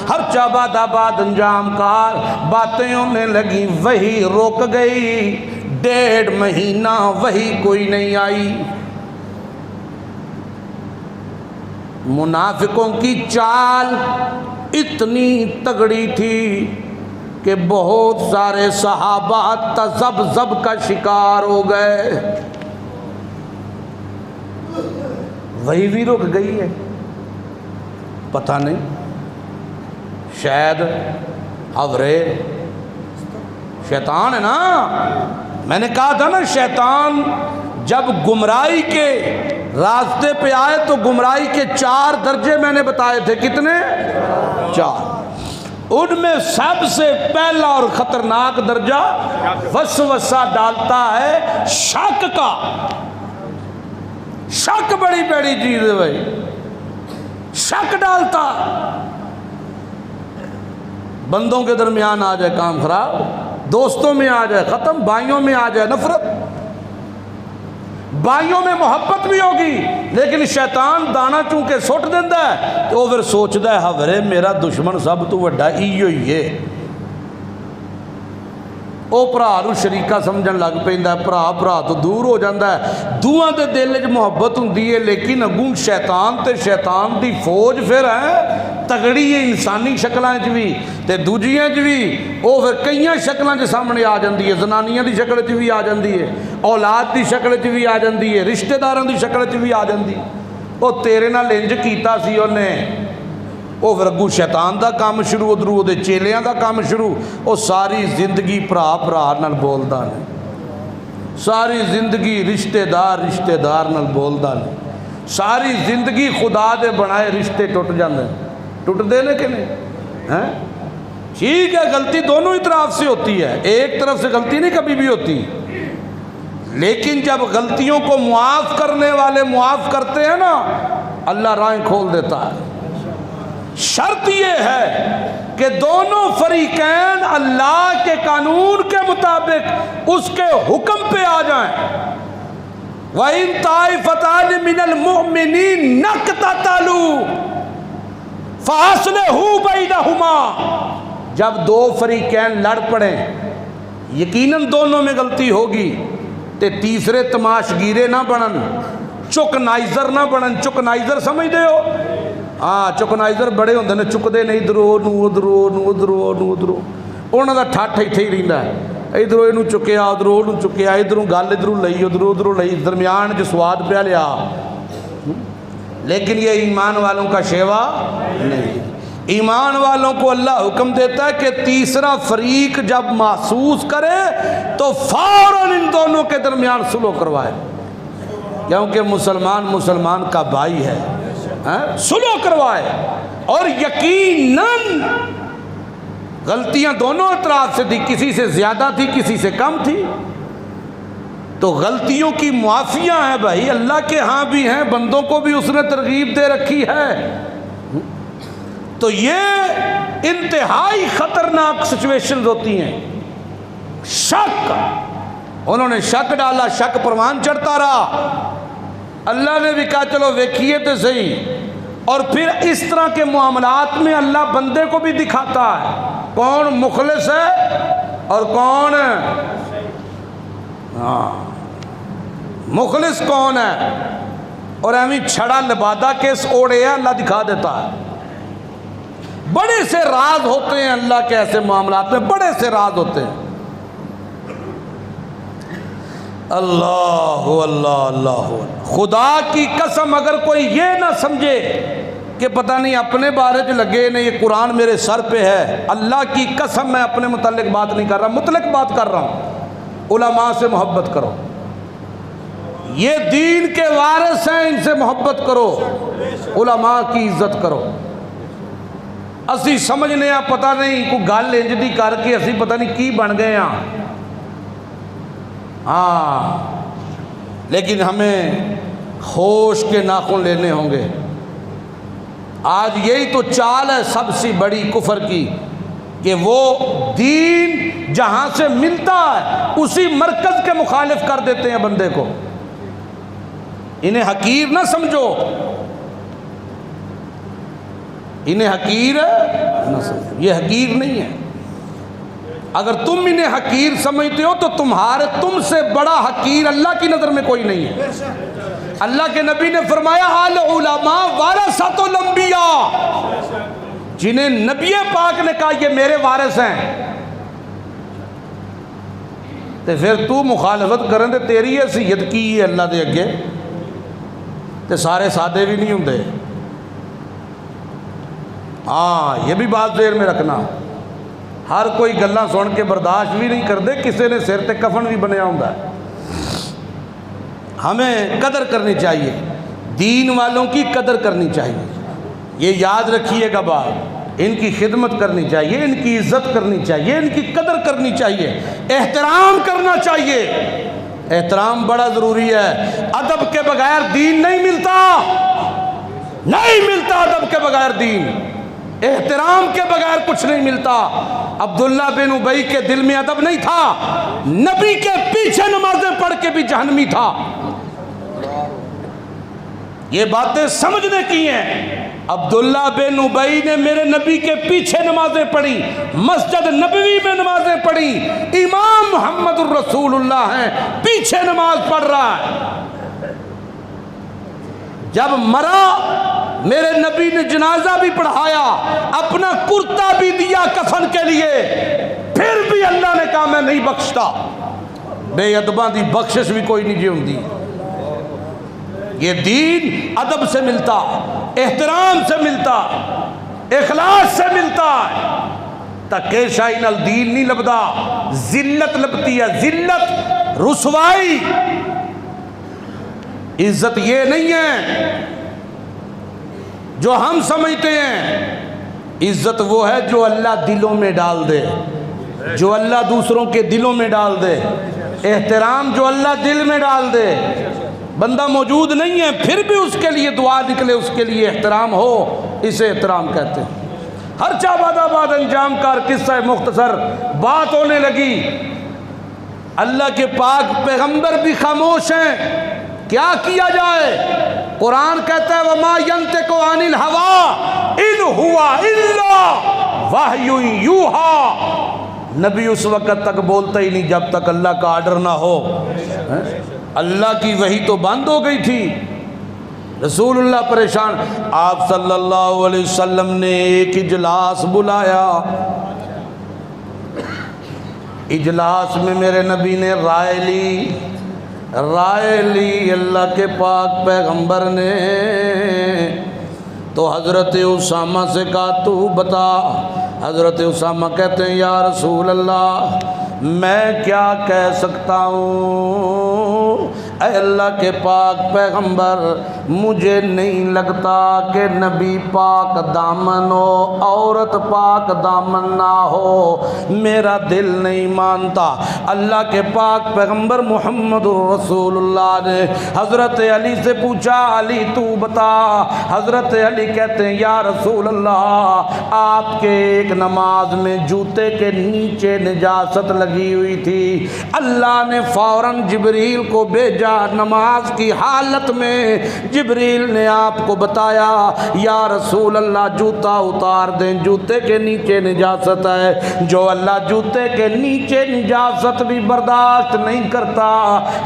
ہر چاباد آباد انجام کار باتیں ہونے لگی، وہی رک گئی، 1.5 مہینہ وہی کوئی نہیں آئی۔ منافقوں کی چال اتنی تگڑی تھی کہ بہت سارے صحابہ تذبذب کا شکار ہو گئے۔ وہی بھی رک گئی ہے، پتہ نہیں، شاید حورے شیطان ہے نا۔ میں نے کہا تھا نا، شیطان جب گمراہی کے راستے پہ آئے تو گمراہی کے 4 درجے میں نے بتائے تھے، کتنے؟ 4۔ ان میں سب سے پہلا اور خطرناک درجہ وسوسہ ڈالتا ہے شک کا۔ شک بڑی بڑی چیز ہے بھائی، شک ڈالتا، بندوں کے درمیان آ جائے کام خراب، دوستوں میں آ جائے ختم، بھائیوں میں آ جائے نفرت، بھائیوں میں محبت بھی ہوگی لیکن شیطان دانا چونکہ سٹ دیندہ ہے تو وہ پھر سوچتا ہے ہورے میرا دشمن سب تو وڈا ایو ہی ہے، وہ بھرا نو شریکا سمجھن لگ پیندا ہے، بھرا تو دور ہو جاندہ ہے۔ دوواں دے دل وچ محبت ہوندی ہے لیکن اگوں شیطان تے شیطان دی فوج پھر ہے تگڑی ہے، انسانی شکلاں وچ بھی تے دوجیاں وچ بھی، وہ پھر کئیاں شکلاں وچ سامنے آ جاندی ہے، زنانیاں دی شکل وچ بھی آ جاندی ہے، اولاد دی شکل وچ بھی آ جاندی ہے، رشتہ داراں دی شکل وچ بھی آ جاندی ہے۔ وہ تیرے نال انج کیتا سی انہیں، وہ پھر اگوں شیطان دا کام شروع، ادھروں وہ دے چیلیاں دا کام شروع، وہ ساری زندگی بھرا نال بولدا نہیں، ساری زندگی رشتہ دار نال بولدا نہیں، ساری زندگی خدا دے بنائے رشتے ٹوٹ جاندے، ٹوٹ دے کہ نہیں ہیں؟ ٹھیک ہے، غلطی دونوں ہی طرف سے ہوتی ہے، ایک طرف سے غلطی نہیں کبھی بھی ہوتی، لیکن جب غلطیوں کو معاف کرنے والے معاف کرتے ہیں نا، اللہ راہیں کھول دیتا ہے۔ شرط یہ ہے کہ دونوں فریقین اللہ کے قانون کے مطابق اس کے حکم پہ آ جائیں۔ وَإِن طَائِفَتَانِ مِنَ الْمُؤْمِنِينَ اقْتَتَلُوا فَأَصْلِحُوا بَيْنَهُمَا، جب 2 فریقین لڑ پڑیں، یقیناً دونوں میں غلطی ہوگی تے تیسرے تماشگیرے نہ بنن، چکنائزر نہ بنن۔ چکنائزر سمجھ دے ہو؟ ہاں، چکنائزر بڑے ہوندے نے، چکدے نہیں ادھروں انہاں دا ٹھٹ ایتھے ہی رہندا ہے، ادھروں اینوں چکیا ادھروں اونوں چکیا، ادھروں گل ادھروں لئی ادھروں لئی، درمیان جو سواد پہ لیا۔ لیکن یہ ایمان والوں کا شیوا نہیں۔ ایمان والوں کو اللہ حکم دیتا ہے کہ تیسرا فریق جب محسوس کرے تو فوراً ان دونوں کے درمیان صلح کروائے، کیونکہ مسلمان کا بھائی ہے، صلح کروائے۔ اور یقیناً غلطیاں دونوں اطراف سے تھی، کسی سے زیادہ تھی کسی سے کم تھی، تو غلطیوں کی معافیاں ہیں بھائی، اللہ کے ہاں بھی ہیں، بندوں کو بھی اس نے ترغیب دے رکھی ہے۔ تو یہ انتہائی خطرناک سچویشنز ہوتی ہیں۔ شک، انہوں نے شک ڈالا، شک پروان چڑھتا رہا، اللہ نے بھی کہا چلو ویکھیے تو صحیح۔ اور پھر اس طرح کے معاملات میں اللہ بندے کو بھی دکھاتا ہے کون مخلص ہے اور کون مخلص کون ہے، اور ایویں چھڑا لبادہ کیس اوڑے ہے اللہ دکھا دیتا ہے۔ بڑے سے راز ہوتے ہیں اللہ کے ایسے معاملات میں، بڑے سے راز ہوتے ہیں۔ اللہ اللہ اللہ، خدا کی قسم اگر کوئی یہ نہ سمجھے کہ پتہ نہیں اپنے بارے جو لگے نہیں، یہ قرآن میرے سر پہ ہے، اللہ کی قسم میں اپنے متعلق بات نہیں کر رہا، مطلق بات کر رہا ہوں۔ علماء سے محبت کرو، یہ دین کے وارث ہیں، ان سے محبت کرو، علماء کی عزت کرو۔ اسی سمجھنے ہیں پتہ نہیں کوئی گل انجدی کر کے اسی پتہ نہیں کی بن گئے ہیں، ہاں، لیکن ہمیں ہوش کے ناخن لینے ہوں گے۔ آج یہی تو چال ہے سب سے بڑی کفر کی کہ وہ دین جہاں سے ملتا ہے اسی مرکز کے مخالف کر دیتے ہیں بندے کو۔ انہیں حقیر نہ سمجھو، انہیں حقیر نہ سمجھو، یہ حقیر نہیں ہے۔ اگر تم انہیں حقیر سمجھتے ہو تو تم سے بڑا حقیر اللہ کی نظر میں کوئی نہیں ہے۔ اللہ کے نبی نے فرمایا العلماء ورثۃ الانبیاء، جنہیں نبی پاک نے کہا یہ میرے وارث ہیں، تو پھر تو مخالفت کریں تو تیری حیثیت کی ہے اللہ دے اگے، تو سارے سادے بھی نہیں ہوندے۔ ہاں یہ بھی بات ذہن میں رکھنا، ہر کوئی گلاں سن کے برداشت بھی نہیں کرتے، کسی نے سر تے کفن بھی بنیا ہوندا ہے۔ ہمیں قدر کرنی چاہیے، دین والوں کی قدر کرنی چاہیے، یہ یاد رکھیے گا بات، ان کی خدمت کرنی چاہیے، ان کی عزت کرنی چاہیے، ان کی قدر کرنی چاہیے، احترام کرنا چاہیے۔ احترام بڑا ضروری ہے، ادب کے بغیر دین نہیں ملتا، نہیں ملتا ادب کے بغیر دین، احترام کے بغیر کچھ نہیں ملتا۔ عبداللہ بن ابی کے دل میں ادب نہیں تھا، نبی کے پیچھے نمازیں پڑھ کے بھی جہنمی تھا۔ یہ باتیں سمجھنے کی ہیں۔ عبداللہ بن ابی نے میرے نبی کے پیچھے نمازیں پڑھی، مسجد نبوی میں نمازیں پڑھی، امام محمد الرسول اللہ ہیں، پیچھے نماز پڑھ رہا ہے۔ جب مرا میرے نبی نے جنازہ بھی پڑھایا، اپنا کرتا بھی دیا کفن کے لیے، پھر بھی اللہ نے کہا میں نہیں بخشتا۔ بے ادباں دی بخشش بھی کوئی نہیں جی ہوندی۔ یہ دین ادب سے ملتا، احترام سے ملتا، اخلاص سے ملتا ہے۔ تکے شاہی نال دین نہیں لبدا، ذلت لبتی ہے، ذلت، رسوائی۔ عزت یہ نہیں ہے جو ہم سمجھتے ہیں، عزت وہ ہے جو اللہ دلوں میں ڈال دے، جو اللہ دوسروں کے دلوں میں ڈال دے۔ احترام جو اللہ دل میں ڈال دے، بندہ موجود نہیں ہے پھر بھی اس کے لیے دعا نکلے، اس کے لیے احترام ہو، اسے احترام کہتے ہیں۔ ہر چاباد آباد انجام کار قصہ مختصر بات ہونے لگی، اللہ کے پاک پیغمبر بھی خاموش ہیں، کیا کیا جائے؟ قرآن کہتا ہے وَمَا يَنْتِقُ عَنِ الْهَوَىٰ إِنْ هُوَ إِلَّا وَحْيٌ يُوحَىٰ۔ نبی اس وقت تک بولتا ہی نہیں جب تک اللہ کا آرڈر نہ ہو۔ اللہ کی وحی تو بند ہو گئی تھی، رسول اللہ پریشان۔ آپ صلی اللہ علیہ وسلم نے ایک اجلاس بلایا، اجلاس میں میرے نبی نے رائے لی اللہ کے پاک پیغمبر نے، تو حضرت اسامہ سے کہا تو بتا۔ حضرت اسامہ کہتے ہیں یا رسول اللہ میں کیا کہہ سکتا ہوں، اے اللہ کے پاک پیغمبر مجھے نہیں لگتا کہ نبی پاک دامن ہو، عورت پاک دامن نہ ہو، میرا دل نہیں مانتا۔ اللہ کے پاک پیغمبر محمد رسول اللہ نے حضرت علی سے پوچھا علی تو بتا۔ حضرت علی کہتے ہیں یا رسول اللہ آپ کے ایک نماز میں جوتے کے نیچے نجاست لگی ہوئی تھی، اللہ نے فوراً جبریل کو بھیجا، نماز کی حالت میں جبریل نے آپ کو بتایا یا رسول اللہ جوتا اتار دیں، جوتے کے نیچے نجاست ہے۔ جو اللہ جوتے کے نیچے نجاست بھی برداشت نہیں کرتا،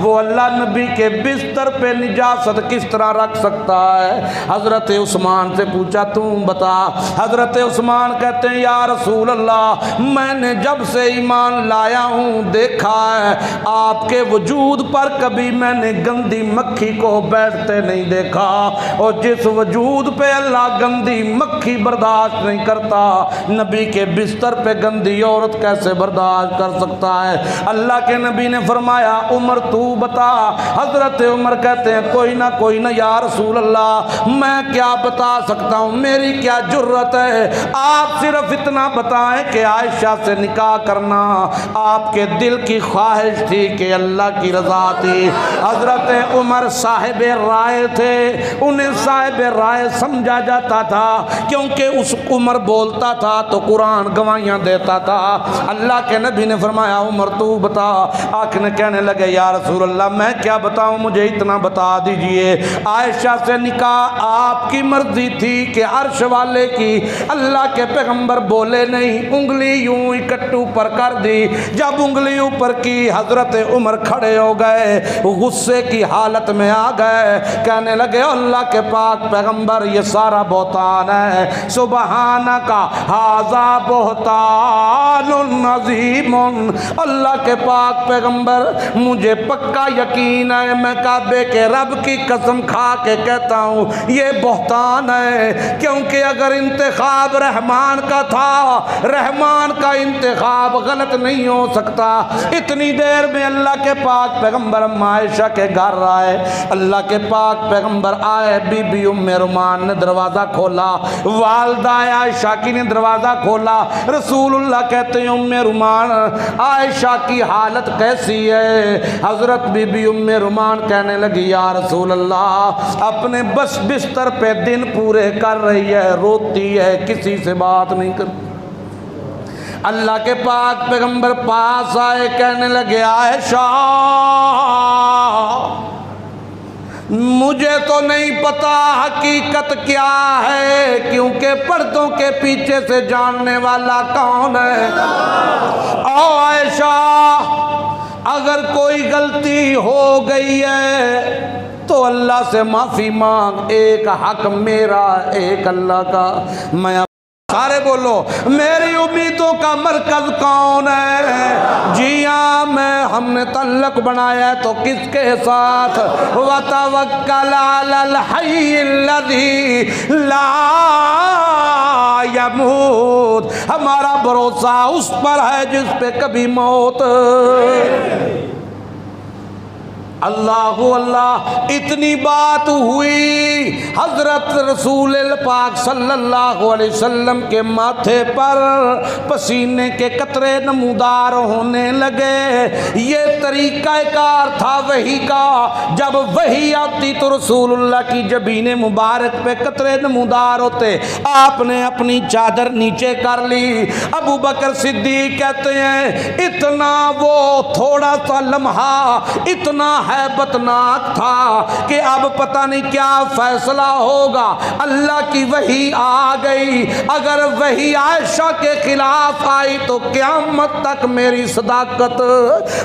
وہ اللہ نبی کے بستر پہ نجاست کس طرح رکھ سکتا ہے؟ حضرت عثمان سے پوچھا تم بتا۔ حضرت عثمان کہتے ہیں یا رسول اللہ میں نے جب سے ایمان لایا ہوں دیکھا ہے آپ کے وجود پر کبھی میں نے گندی مکھی کو بیٹھتے نہیں دیکھا، اور جس وجود پہ اللہ گندی مکھی برداشت نہیں کرتا، نبی کے بستر پہ گندی عورت کیسے برداشت کر سکتا ہے؟ اللہ کے نبی نے فرمایا عمر تو بتا۔ حضرت عمر کہتے ہیں کوئی نہ یا رسول اللہ میں کیا بتا سکتا ہوں، میری کیا جرت ہے، آپ صرف اتنا بتائیں کہ عائشہ سے نکاح کرنا آپ کے دل کی خواہش تھی کہ اللہ کی رضا تھی؟ حضرت عمر صاحب رائے تھے، انہیں صاحب رائے سمجھا جاتا تھا کیونکہ اس عمر بولتا تھا تو قرآن گواہیاں دیتا تھا۔ اللہ کے نبی نے فرمایا عمر تو بتا، آنکھ نے کہنے لگے یا رسول اللہ میں کیا بتاؤں، مجھے اتنا بتا دیجئے۔ عائشہ سے نکاح آپ کی مرضی تھی کہ عرش والے کی؟ اللہ کے پیغمبر بولے نہیں، انگلی یوں اکٹو پر کر دی، جب انگلی اوپر کی حضرت عمر کھڑے ہو گئے، غصے کی حالت میں آ گئے، کہنے لگے اللہ کے پاک پیغمبر یہ سارا بہتان ہے، سبحانک ھذا بہتان عظیم۔ اللہ کے پاک پیغمبر مجھے پکا یقین ہے، میں کعبے کے رب کی قسم کھا کے کہتا ہوں یہ بہتان ہے، کیونکہ اگر انتخاب رحمان کا تھا، رحمان کا انتخاب غلط نہیں ہو سکتا۔ اتنی دیر میں اللہ کے پاک پیغمبر عائشہ کے گھر آئے، اللہ کے پاک پیغمبر آئے، بی بی ام رومان نے دروازہ کھولا، والدہ عائشہ کی نے دروازہ کھولا، رسول اللہ کہتے ہیں ام رومان عائشہ کی حالت کیسی ہے؟ حضرت بی بی ام رومان کہنے لگی یا رسول اللہ اپنے بس بستر پہ دن پورے کر رہی ہے، روتی ہے، کسی سے بات نہیں کرتی۔ اللہ کے پاک پیغمبر پاس آئے، کہنے لگے عائشہ مجھے تو نہیں پتا حقیقت کیا ہے، کیونکہ پردوں کے پیچھے سے جاننے والا کون ہے؟ او عائشہ اگر کوئی غلطی ہو گئی ہے تو اللہ سے معافی مانگ، ایک حق میرا ایک اللہ کا۔ میں سارے بولو میری امیدوں کا مرکز کون ہے؟ جی ہاں ہم نے تعلق بنایا ہے تو کس کے ساتھ؟ وَتَوَكَّلْ عَلَى الْحَيِّ الَّذِي لَا يَمُوتُ، ہمارا بھروسہ اس پر ہے جس پہ کبھی موت۔ اللہ اللہ اتنی بات ہوئی، حضرت رسول پاک صلی اللہ علیہ وسلم کے ماتھے پر پسینے کے قطرے نمودار ہونے لگے۔ یہ طریقہ کار تھا وحی کا، جب وحی آتی تو رسول اللہ کی جبین مبارک پہ قطرے نمودار ہوتے، آپ نے اپنی چادر نیچے کر لی۔ ابو بکر صدیق کہتے ہیں اتنا وہ تھوڑا سا لمحہ اتنا ہیبتناک تھا کہ اب پتہ نہیں کیا فیصلہ ہوگا۔ اللہ کی وحی آ گئی، اگر وحی عائشہ کے خلاف آئی تو قیامت تک میری صداقت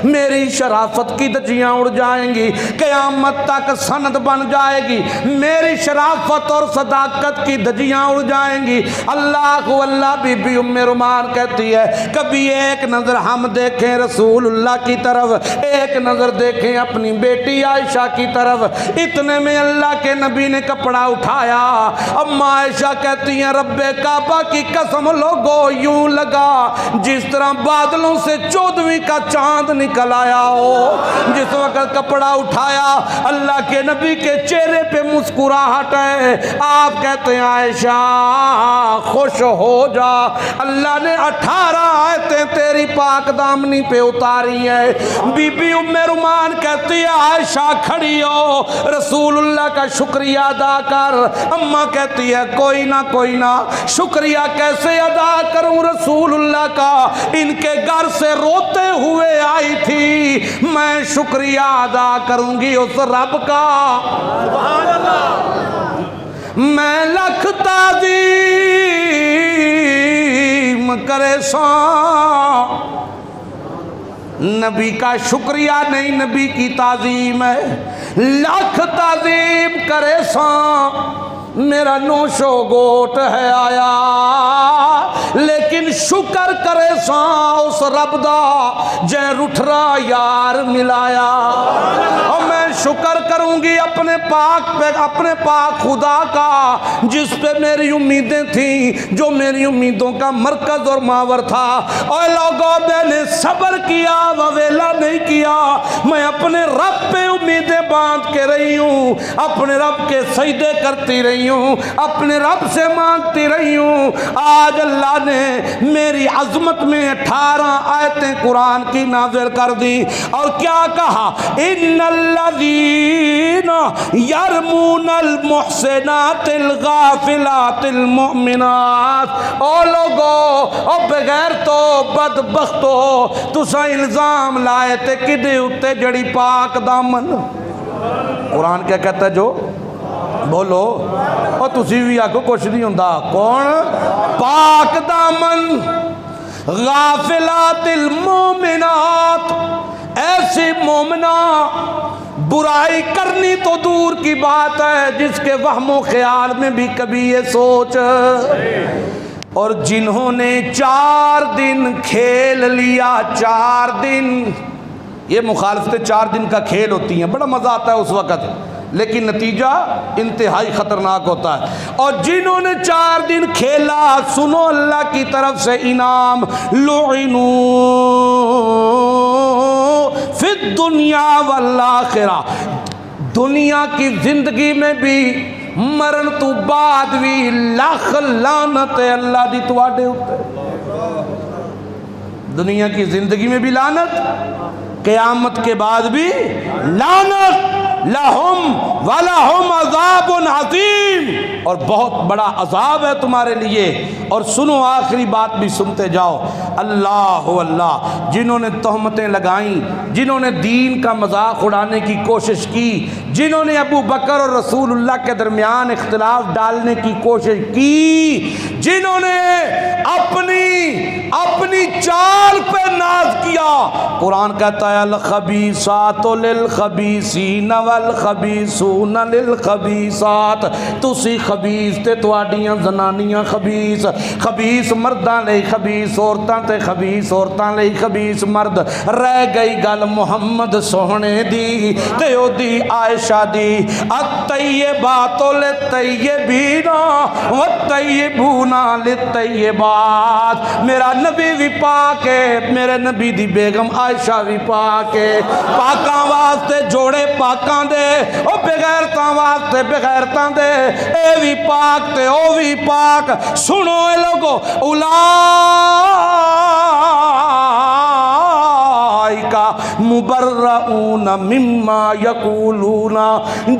میری شرافت کی دھجیاں اڑ جائیں گی، قیامت تک سند بن جائے گی، میری شرافت اور صداقت کی دھجیاں اڑ جائیں گی۔ اللہ بی بی ام رومان کہتی ہے کبھی ایک نظر ہم دیکھیں رسول اللہ کی طرف، ایک نظر دیکھیں اپنی بیٹی عائشہ کی طرف۔ اتنے میں اللہ کے نبی نے کپڑا اٹھایا، اما عائشہ کہتی ہیں رب کعبہ کی قسم لوگو یوں لگا جس طرح بادلوں سے 14ویں کا چاند نکل آیا ہو۔ جس وقت کپڑا اٹھایا اللہ کے نبی کے چہرے پہ مسکراہٹ ہے، آپ کہتے ہیں عائشہ خوش ہو جا، اللہ نے 18 آیتیں تیری پاک دامنی پہ اتاری ہیں۔ بی بی ام رومان کہتی ہے عائشہ کھڑی ہو، رسول اللہ کا شکریہ ادا کر۔ اماں کہتی ہے کوئی نہ شکریہ کیسے ادا کروں رسول اللہ کا، ان کے گھر سے روتے ہوئے آئی تھی، میں شکریہ ادا کروں گی اس رب کا۔ سبحان اللہ، میں لکھ تعظیم کرے ساں، نبی کا شکریہ نہیں نبی کی تعظیم ہے، لاکھ تعظیم کرے ساں میرا نوش و گوٹ ہے آیا، لیکن شکر کرے ساں اس رب دا جے رٹھرا یار ملایا۔ اور میں شکر کروں گی اپنے پاک خدا کا جس پہ میری امیدیں تھیں، جو میری امیدوں کا مرکز اور ماور تھا۔ اور لوگوں میں نے صبر کیا وویلا نہیں کیا، میں اپنے رب پہ امیدیں باندھ کے رہی ہوں، اپنے رب کے سجدے کرتی رہی ہوں، اپنے رب سے مانگتی رہی ہوں۔ آج اللہ نے میری عظمت میں 18 آیتیں قرآن کی نازل کر دی، اور کیا کہا؟ ان الذین یرمون المحسنات الغافلات المؤمنات۔ او لوگو، او بغیر تو بدبختو، تسا الزام لائے تے کدے اتے جڑی پاک دامن۔ قرآن کیا کہتا ہے جو بولو، اور تسی بھی آکو کچھ نہیں ہوندہ، کون؟ پاک دامن غافلات المومنات، ایسی مومنہ برائی کرنی تو دور کی بات ہے جس کے وہم و خیال میں بھی کبھی یہ سوچ، اور جنہوں نے 4 دن کھیل لیا، 4 دن، یہ مخالفتیں 4 دن کا کھیل ہوتی ہیں، بڑا مزہ آتا ہے اس وقت، لیکن نتیجہ انتہائی خطرناک ہوتا ہے۔ اور جنہوں نے 4 دن کھیلا، سنو اللہ کی طرف سے انعام، لعنوا فی الدنیا والآخرہ، دنیا کی زندگی میں بھی مرن تو بعد بھی لاکھ لعنت ہے اللہ دی تواڈے اوتے۔ دنیا کی زندگی میں بھی لعنت، قیامت کے بعد بھی لعنت، لہم ولہم عذاب عظیم، اور بہت بڑا عذاب ہے تمہارے لیے۔ اور سنو آخری بات بھی سنتے جاؤ، اللہ اللہ، جنہوں نے تہمتیں لگائیں، جنہوں نے دین کا مذاق اڑانے کی کوشش کی، جنہوں نے ابو بکر اور رسول اللہ کے درمیان اختلاف ڈالنے کی کوشش کی، جنہوں نے اپنی چال پہ ناز کیا، قرآن کہتا ہے الخبیثات للخبیثین والخبیثون للخبیثات، تسی خبیث تے تواڈیاں زنانیاں خبیث، خبیث مرداں لئی خبیث عورتاں تے خبیث عورتاں لئی خبیث مرد۔ رہ گئی گل محمد سوہنے دی تے او دی عائشہ دی، الطیبات للطیبین والطیبون للطیبات، میرا نبی بھی پاک ہے، میرے نبی دی بیگم عائشہ بھی پاک ہے، پاکاں واسطے جوڑے پاکاں دے، او بغیرتاں واسطے بغیرتاں دے، اے بھی پاک تے او بھی پاک۔ سنو اے لوگو، اولائکا مبرؤون مما یقولون،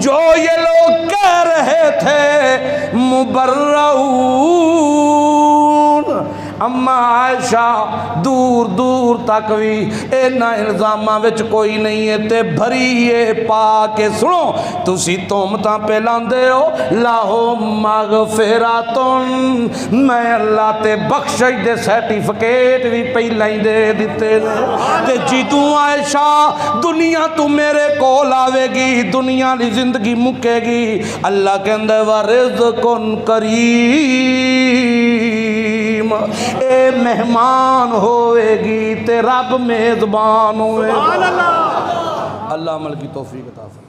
جو یہ لوگ کہہ رہے تھے، مبرؤون، اما عائشہ دور دور تک بھی اینا الزاماں وچ کوئی نہیں ہے تے بھریے پاک۔ سنو، تسی تہمتاں پہ لاندے ہو، لہم مغفراتن، میں اللہ تے بخشش دے سرٹیفکیٹ بھی پہلا ہی دے دیتے نے، تے جدوں عائشہ دنیا تو میرے کول آوے گی، دنیا دی زندگی مکے گی، اللہ کہندے ورزق کریم، اے مہمان ہوئے گی تے رب میزبان ہوئے گا۔ اللہ عمل کی توفیق عطا فرمائے۔